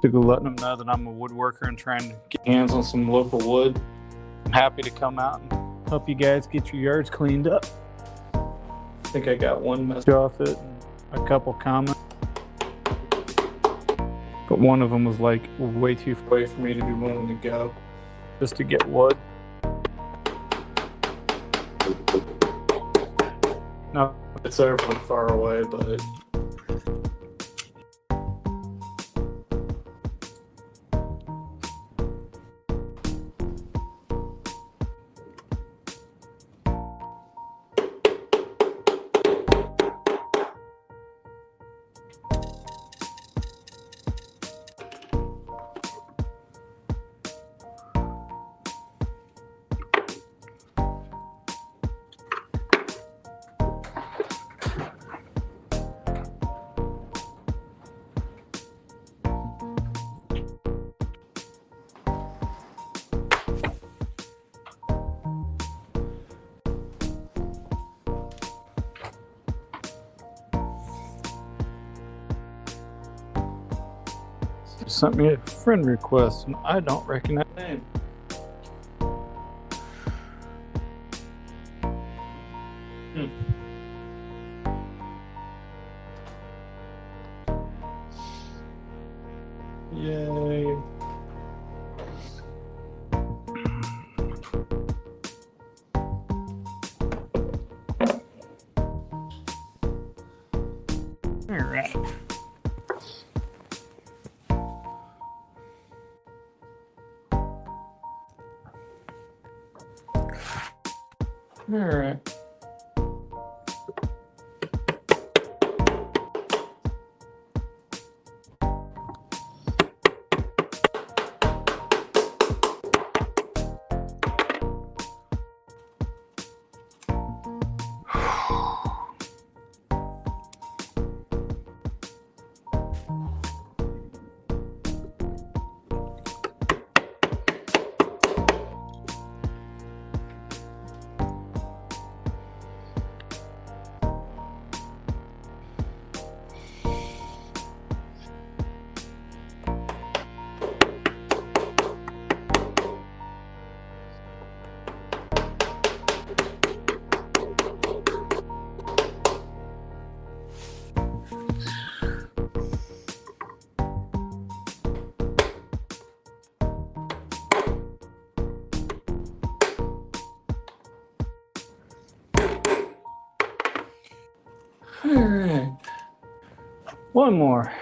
to go letting them know that I'm a woodworker and trying to get hands on some local wood. I'm happy to come out and help you guys get your yards cleaned up. I think I got one message off it and a couple comments. But one of them was like way too far away for me to be willing to go just to get wood. No, it's everyone far away, but sent me a friend request and I don't recognize the name. Yay. All right. All right. All right. One more.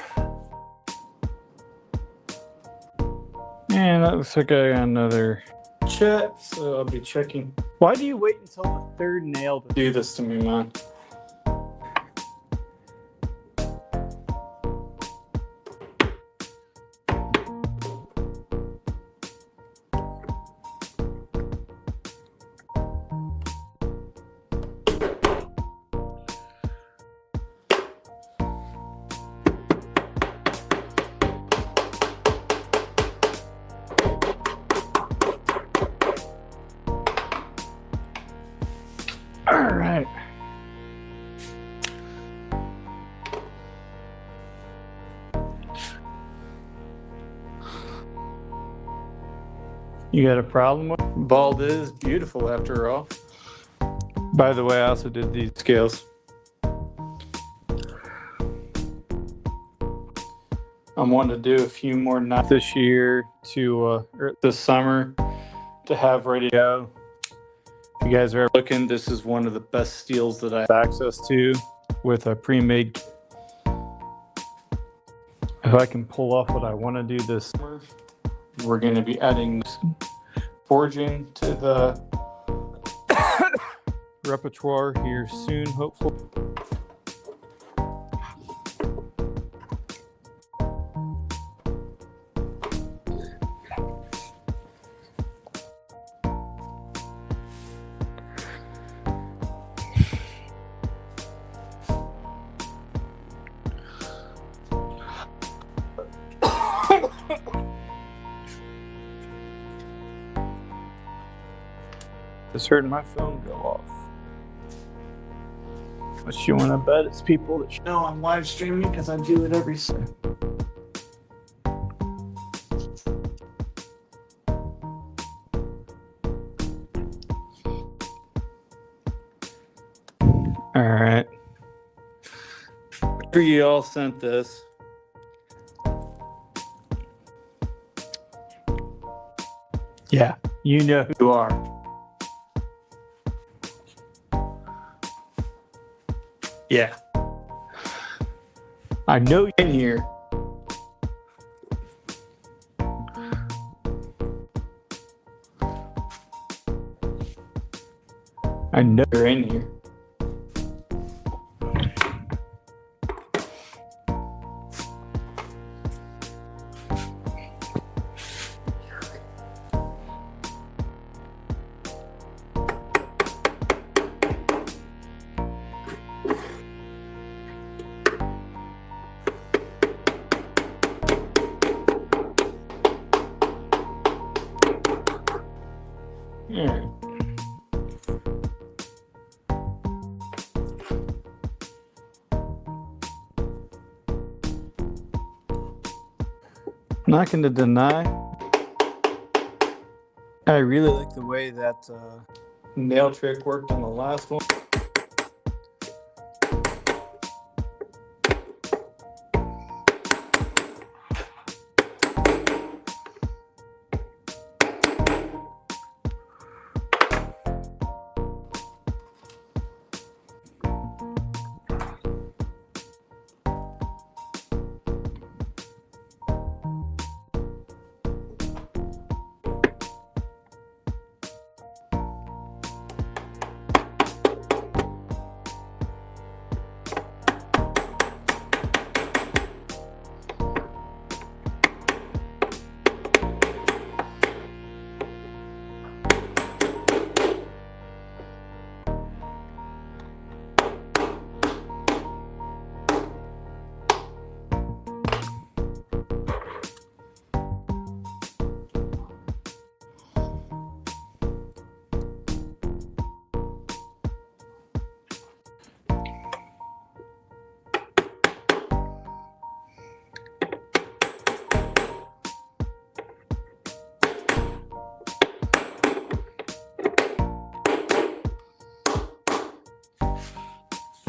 And that looks like I got another check, so I'll be checking. Why do you wait until the third nail to do this to me, man? All right. You got a problem with it? Bald is beautiful after all. By the way, I also did these scales. I'm wanting to do a few more knives this year or this summer to have ready to go. If you guys are looking, this is one of the best steels that I have access to with a pre-made. If I can pull off what I want to do this summer, we're going to be adding forging to the repertoire here soon, hopefully. Just heard my phone go off. What you want to bet? It's people that know I'm live streaming because I do it every second. All right. After you all sent this, yeah, you know who you are. Yeah. I know you're in here. I know you're in here. Yeah. Not going to deny. I really like the way that nail trick worked on the last one.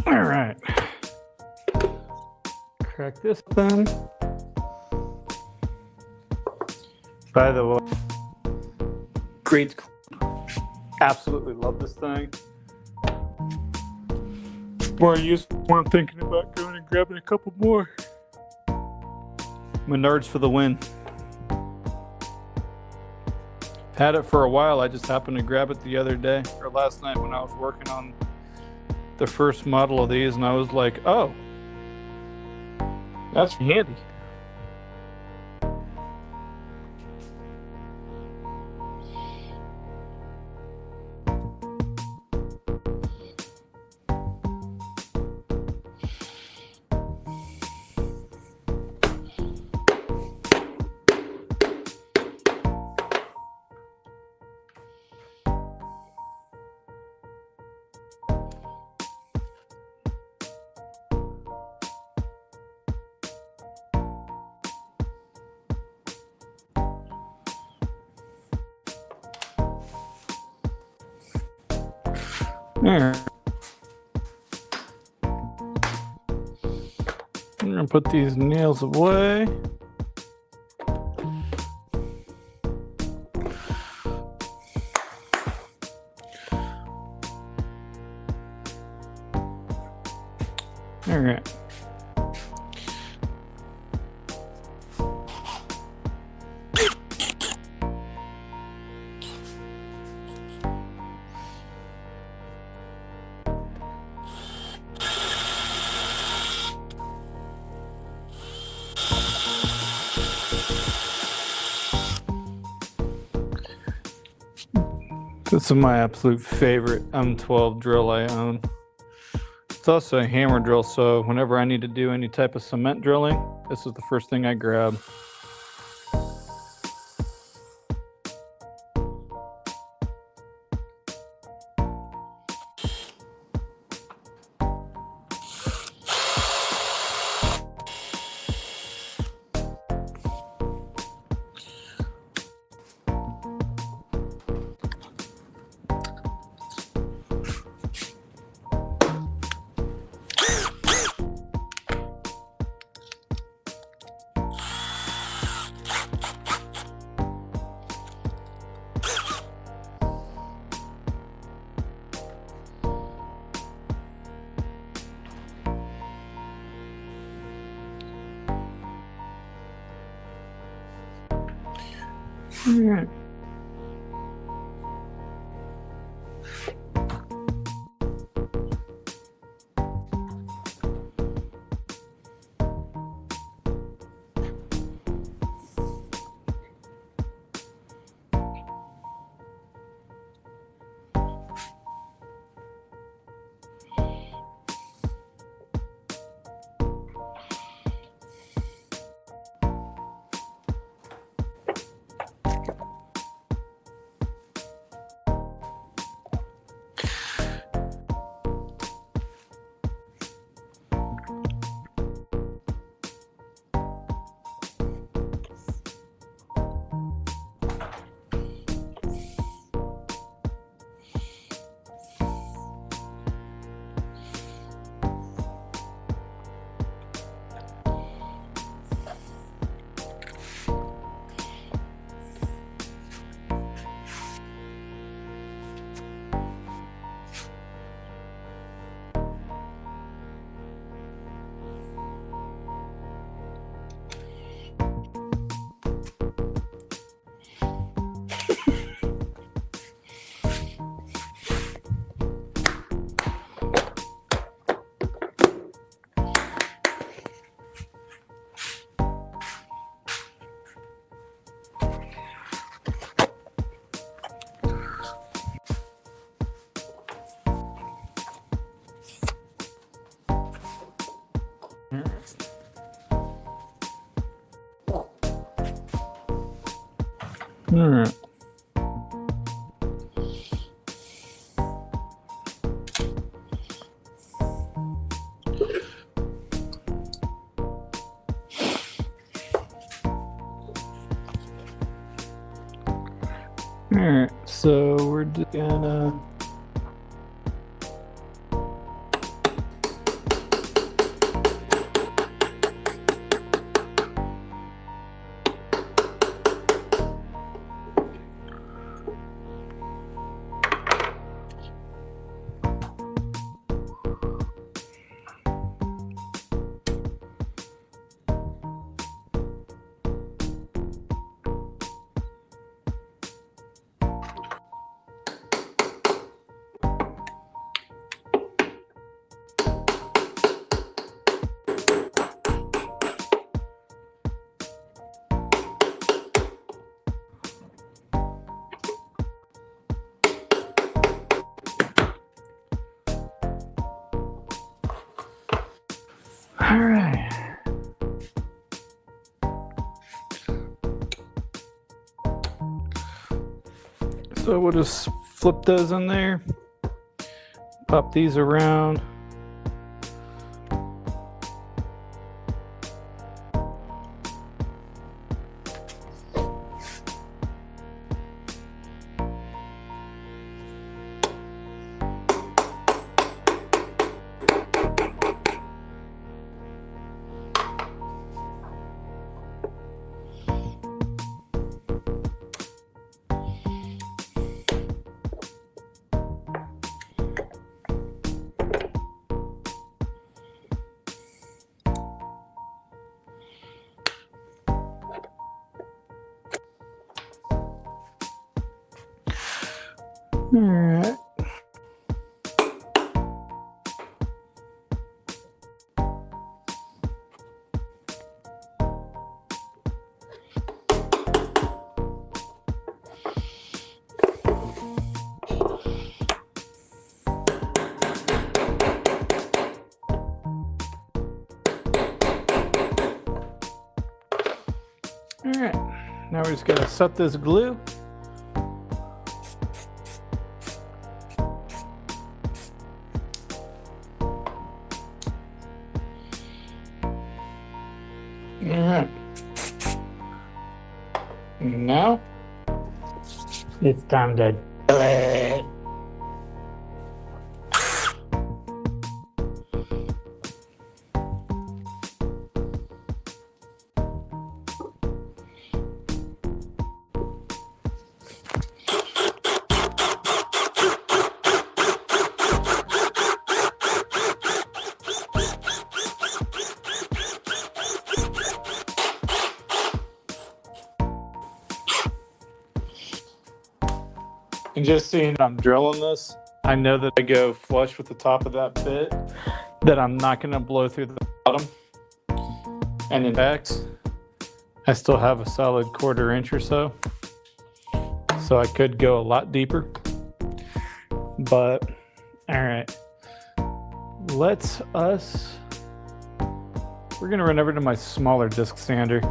All right. Crack this open. By the way, great. Absolutely love this thing. More use. I'm thinking about going and grabbing a couple more. Menards for the win. Had it for a while. I just happened to grab it the other day or last night when I was working on the first model of these, and I was like, oh, that's handy. There. I'm gonna put these nails away. All right. This is my absolute favorite M12 drill I own. It's also a hammer drill, so whenever I need to do any type of cement drilling, this is the first thing I grab. All right. All right. All right, so we're just gonna all right. So we'll just flip those in there, pop these around. All right. right, now we're just gonna set this glue. All right. Now it's time to do it. And just seeing I'm drilling this, I know that I go flush with the top of that bit, that I'm not going to blow through the bottom. And in fact, I still have a solid 1/4 inch or so. So I could go a lot deeper. But, all right. We're going to run over to my smaller disc sander.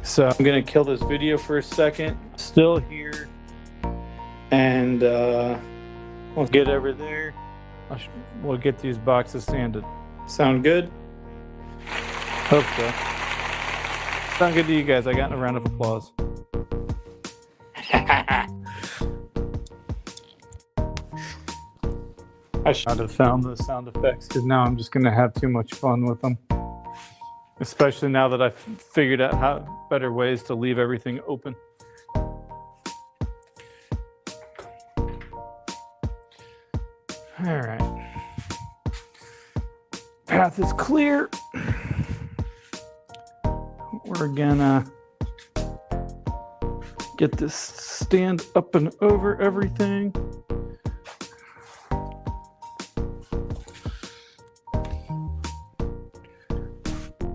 So I'm going to kill this video for a second. Still here. And we'll get over there. We'll get these boxes sanded. Sound good? Hope so. Sound good to you guys? I got a round of applause. I should have found the sound effects because now I'm just going to have too much fun with them. Especially now that I've figured out better ways to leave everything open. All right. Path is clear. We're gonna get this stand up and over everything.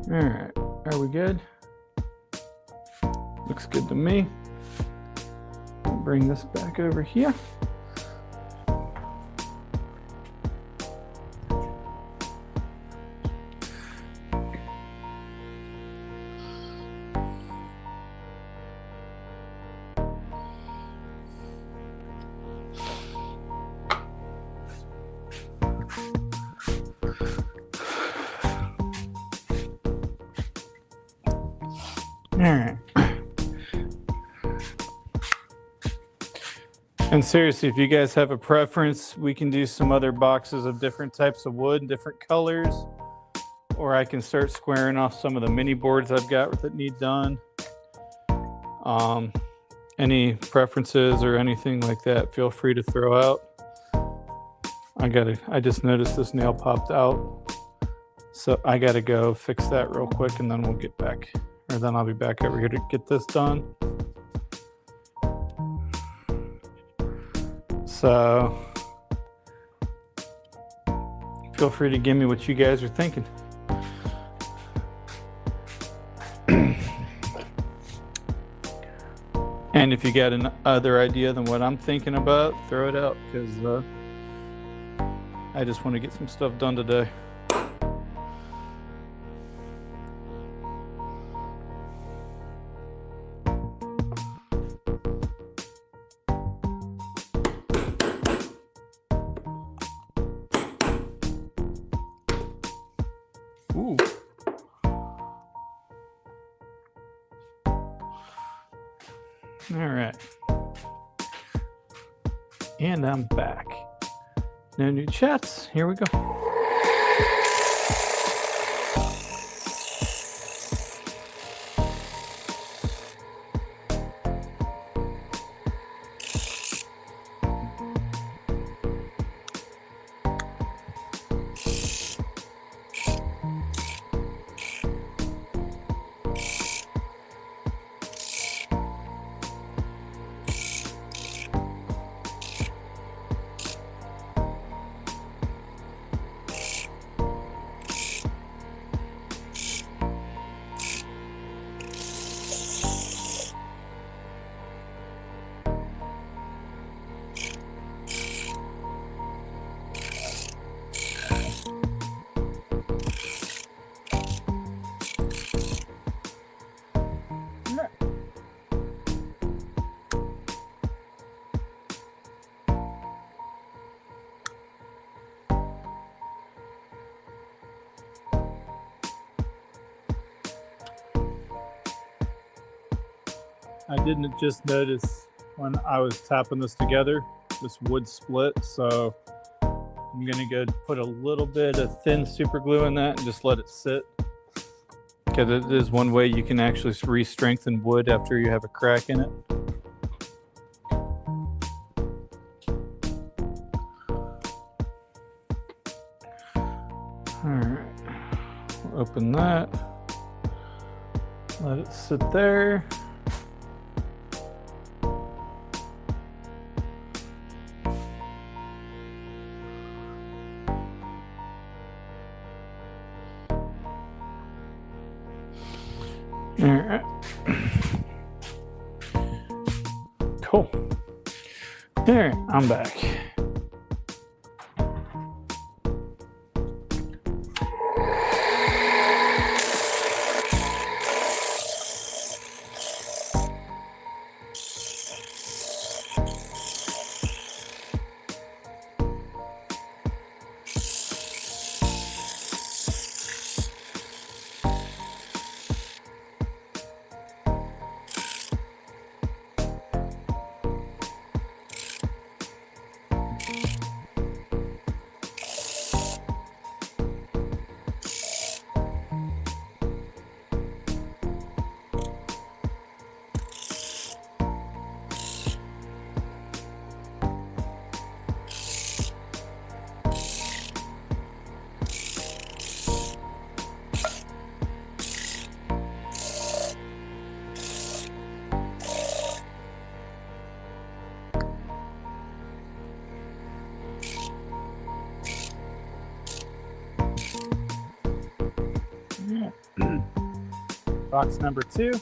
All right, are we good? Looks good to me. I'll bring this back over here. All right. And seriously, if you guys have a preference, we can do some other boxes of different types of wood, different colors, or I can start squaring off some of the mini boards I've got that need done. Any preferences or anything like that, feel free to throw out. I just noticed this nail popped out. So I gotta go fix that real quick and then we'll get back. Or then I'll be back over here to get this done. So feel free to give me what you guys are thinking. And if you got another idea than what I'm thinking about, throw it out, because I just want to get some stuff done today. Ooh. All right. And I'm back. No new chats. Here we go. I didn't just notice when I was tapping this together, this wood split. So I'm gonna go put a little bit of thin super glue in that and just let it sit. Because it is one way you can actually re-strengthen wood after you have a crack in it. Alright, we'll open that. Let it sit there. All right. Cool. There, I'm back. Box number 2.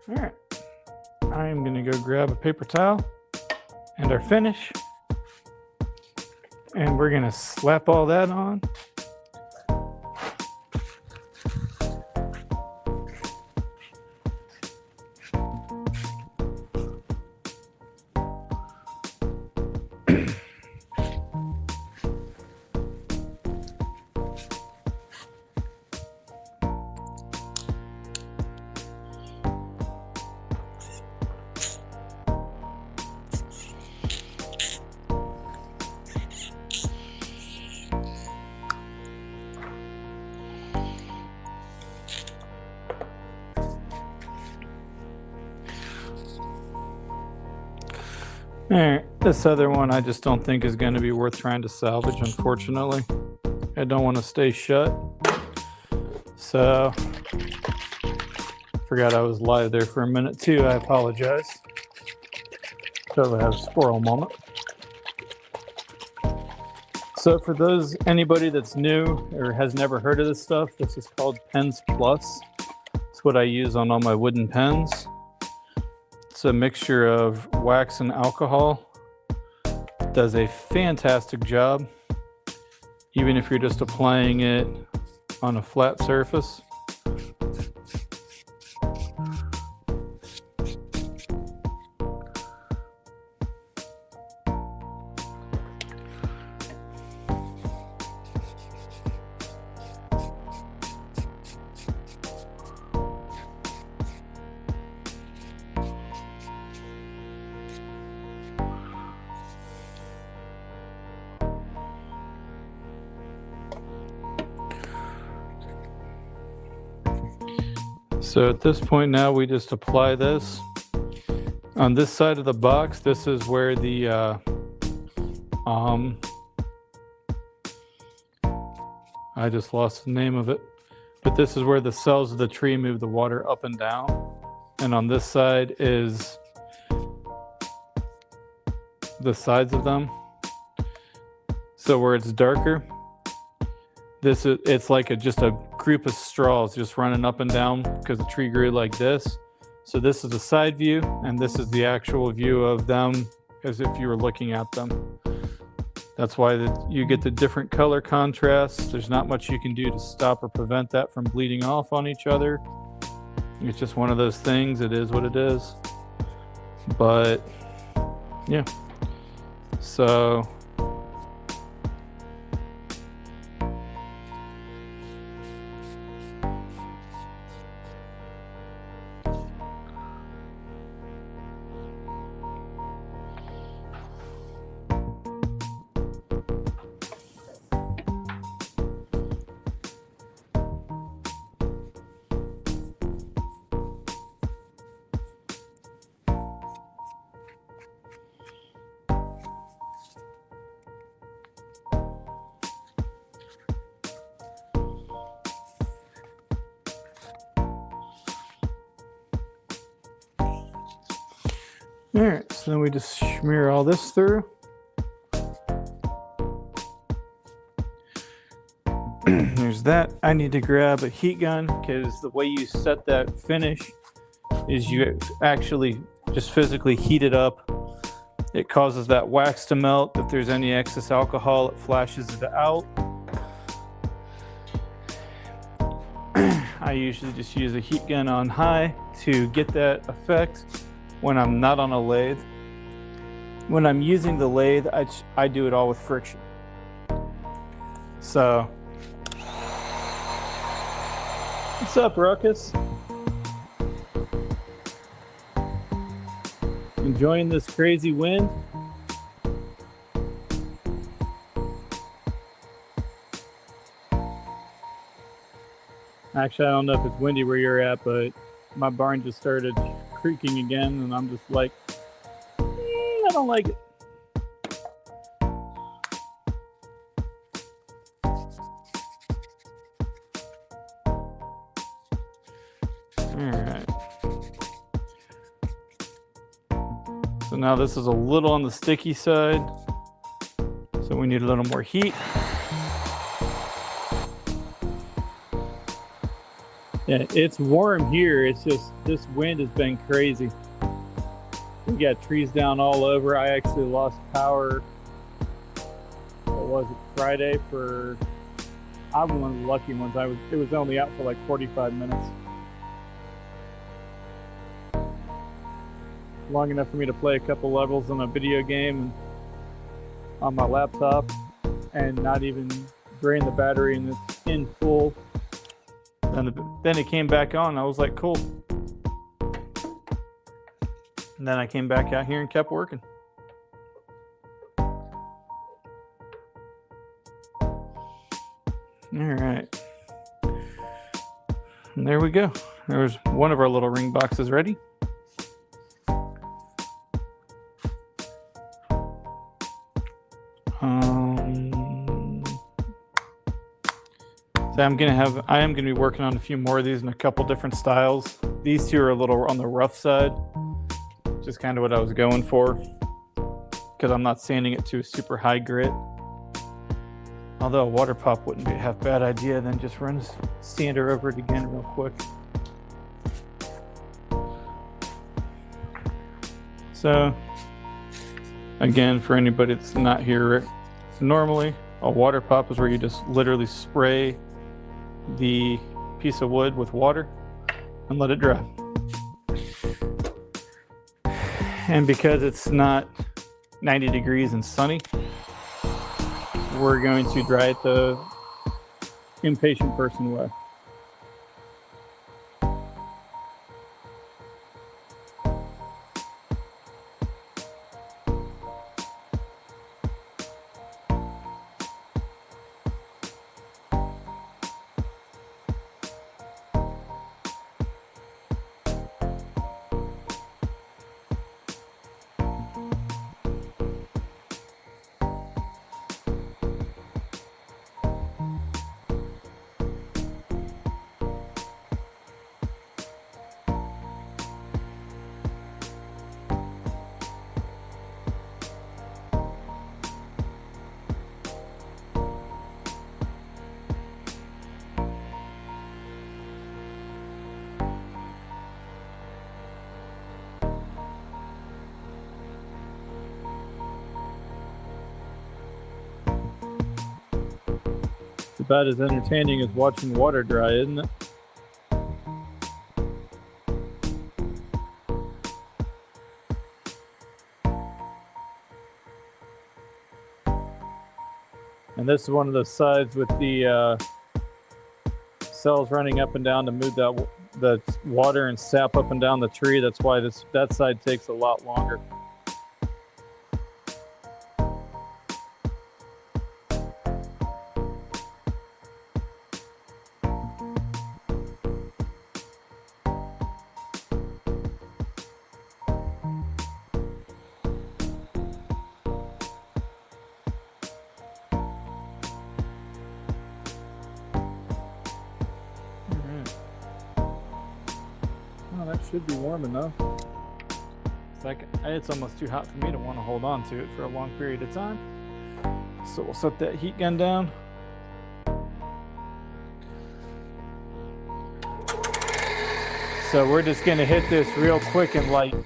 All right, I am gonna go grab a paper towel and our finish, and we're gonna slap all that on. All right, this other one I just don't think is going to be worth trying to salvage, unfortunately. I don't want to stay shut. So, forgot I was live there for a minute too. I apologize. Totally have a squirrel moment. So for anybody that's new or has never heard of this stuff, this is called Pens Plus. It's what I use on all my wooden pens. It's a mixture of wax and alcohol. It does a fantastic job, even if you're just applying it on a flat surface. So at this point now, we just apply this. On this side of the box, this is where the I just lost the name of it, but this is where the cells of the tree move the water up and down. And on this side is the sides of them. So where it's darker, it's like just a group of straws just running up and down because the tree grew like this. So this is the side view, and this is the actual view of them as if you were looking at them. That's why you get the different color contrasts. There's not much you can do to stop or prevent that from bleeding off on each other. It's just one of those things. It is what it is. But yeah. So all right, so then we just smear all this through. There's that. I need to grab a heat gun because the way you set that finish is you actually just physically heat it up. It causes that wax to melt. If there's any excess alcohol, it flashes it out. I usually just use a heat gun on high to get that effect when I'm not on a lathe. When I'm using the lathe, I do it all with friction. So, what's up, Ruckus? Enjoying this crazy wind? Actually, I don't know if it's windy where you're at, but my barn just started creaking again, and I'm just like, I don't like it. All right. So now this is a little on the sticky side, so we need a little more heat. Yeah, it's warm here. It's just this wind has been crazy. We got trees down all over. I actually lost power. What was it, Friday? I'm one of the lucky ones. It was only out for like 45 minutes. Long enough for me to play a couple levels on a video game on my laptop and not even drain the battery, and it's in full. Then it came back on. I was like, cool. And then I came back out here and kept working. All right. And there we go. There's one of our little ring boxes ready. So I am gonna be working on a few more of these in a couple different styles. These two are a little on the rough side, which is kind of what I was going for, because I'm not sanding it to a super high grit. Although a water pop wouldn't be a half bad idea, then just run a sander over it again real quick. So again, for anybody that's not here, normally a water pop is where you just literally spray the piece of wood with water and let it dry. And because it's not 90 degrees and sunny, we're going to dry it the impatient person way. about as entertaining as watching water dry, isn't it? And this is one of the sides with the cells running up and down to move the water and sap up and down the tree. That's why that side takes a lot longer. Should be warm enough. It's almost too hot for me to want to hold on to it for a long period of time. So we'll set that heat gun down. So we're just going to hit this real quick and light.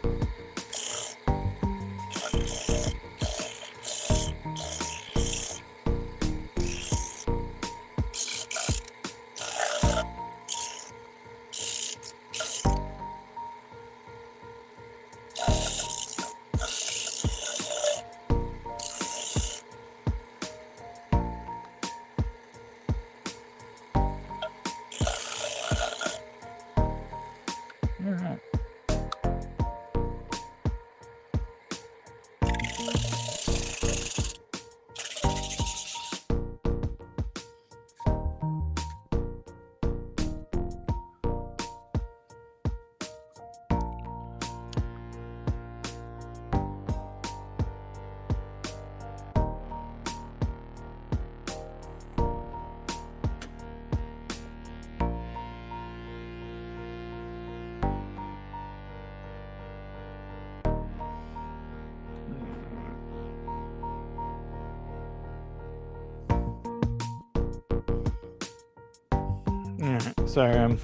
Sorry, I'm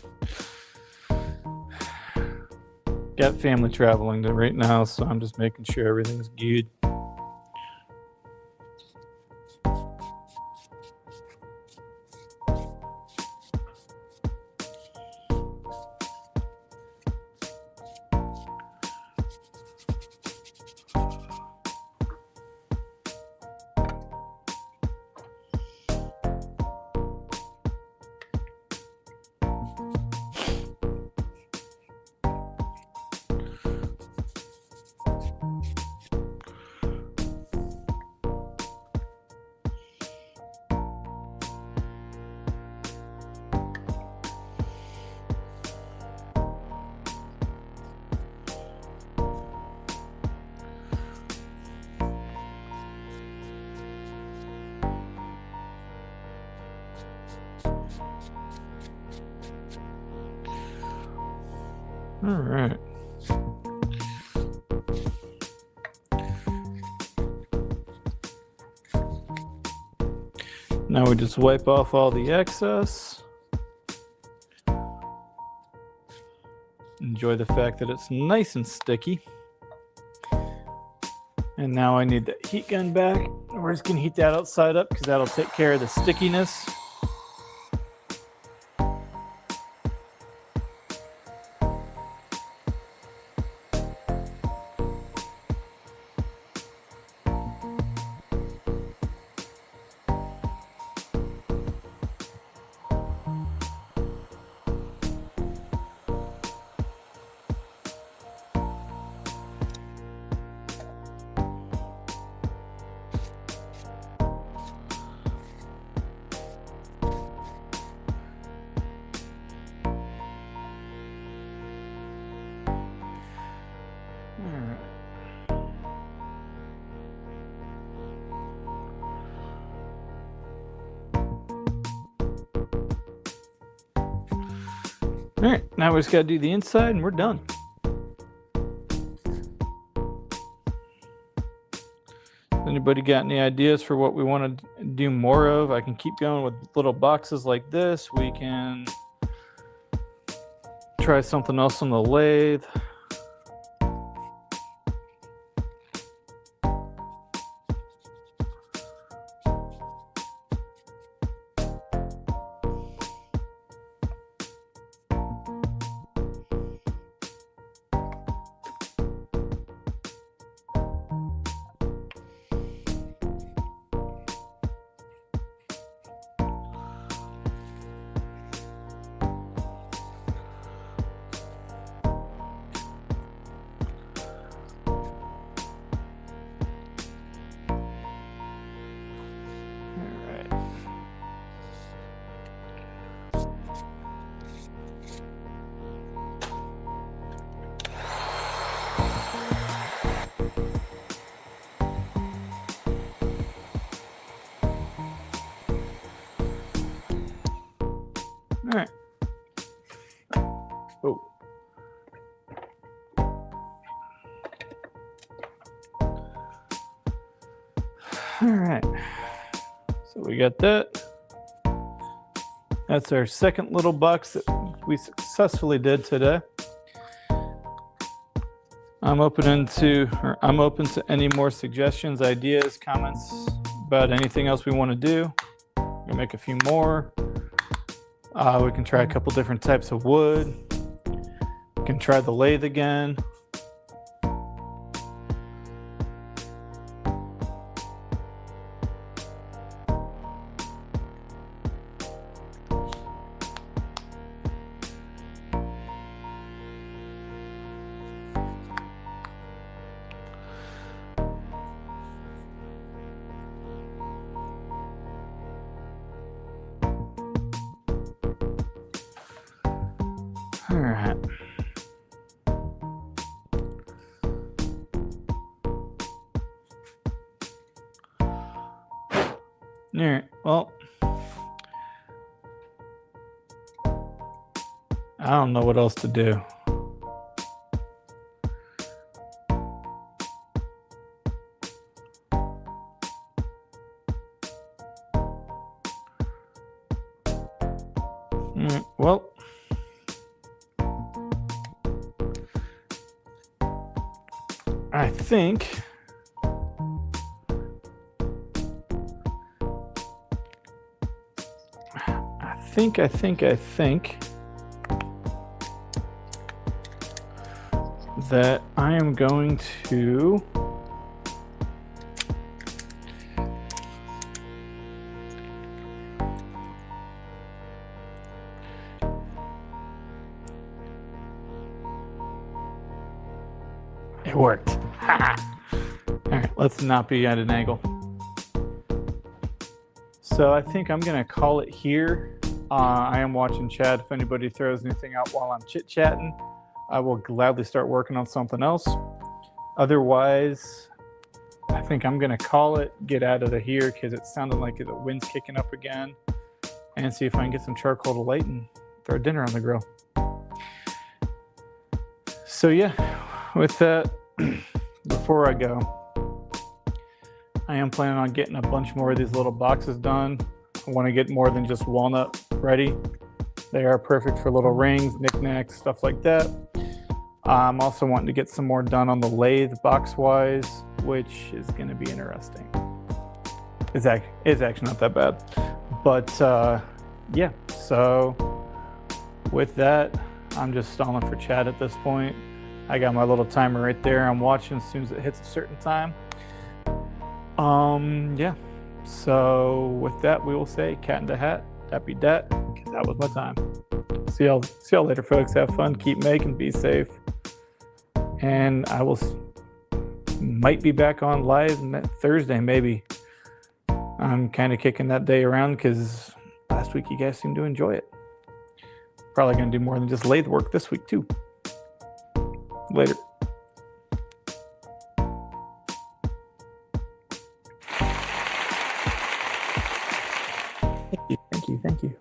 got family traveling right now, so I'm just making sure everything's good. All right. Now we just wipe off all the excess. Enjoy the fact that it's nice and sticky. And now I need the heat gun back. We're just gonna heat that outside up because that'll take care of the stickiness. All right, now we just got to do the inside and we're done. Anybody got any ideas for what we want to do more of? I can keep going with little boxes like this. We can try something else on the lathe. All right. So we got that. That's our second little box that we successfully did today. I'm open to any more suggestions, ideas, comments about anything else we want to do. We'll make a few more. We can try a couple different types of wood. We can try the lathe again. All right. All right. Well, I don't know what else to do. All right. Well, I think that I am going to It worked. All right, let's not be at an angle. So I think I'm gonna call it here. I am watching chat. If anybody throws anything out while I'm chit-chatting, I will gladly start working on something else. Otherwise, I think I'm gonna call it, get out of here, because it sounded like the wind's kicking up again, and see if I can get some charcoal to light and throw dinner on the grill. So yeah, with that, before I go, I am planning on getting a bunch more of these little boxes done. I want to get more than just walnut ready. They are perfect for little rings, knickknacks, stuff like that. I'm also wanting to get some more done on the lathe box-wise, which is going to be interesting. It's actually not that bad. But yeah, so with that, I'm just stalling for chat at this point. I got my little timer right there. I'm watching as soon as it hits a certain time. Yeah. So with that, we will say cat in the hat, that be that, because that was my time. See y'all later, folks. Have fun, keep making, be safe. And I might be back on live Thursday, maybe. I'm kind of kicking that day around because last week you guys seemed to enjoy it. Probably going to do more than just lathe work this week too. Later. Thank you.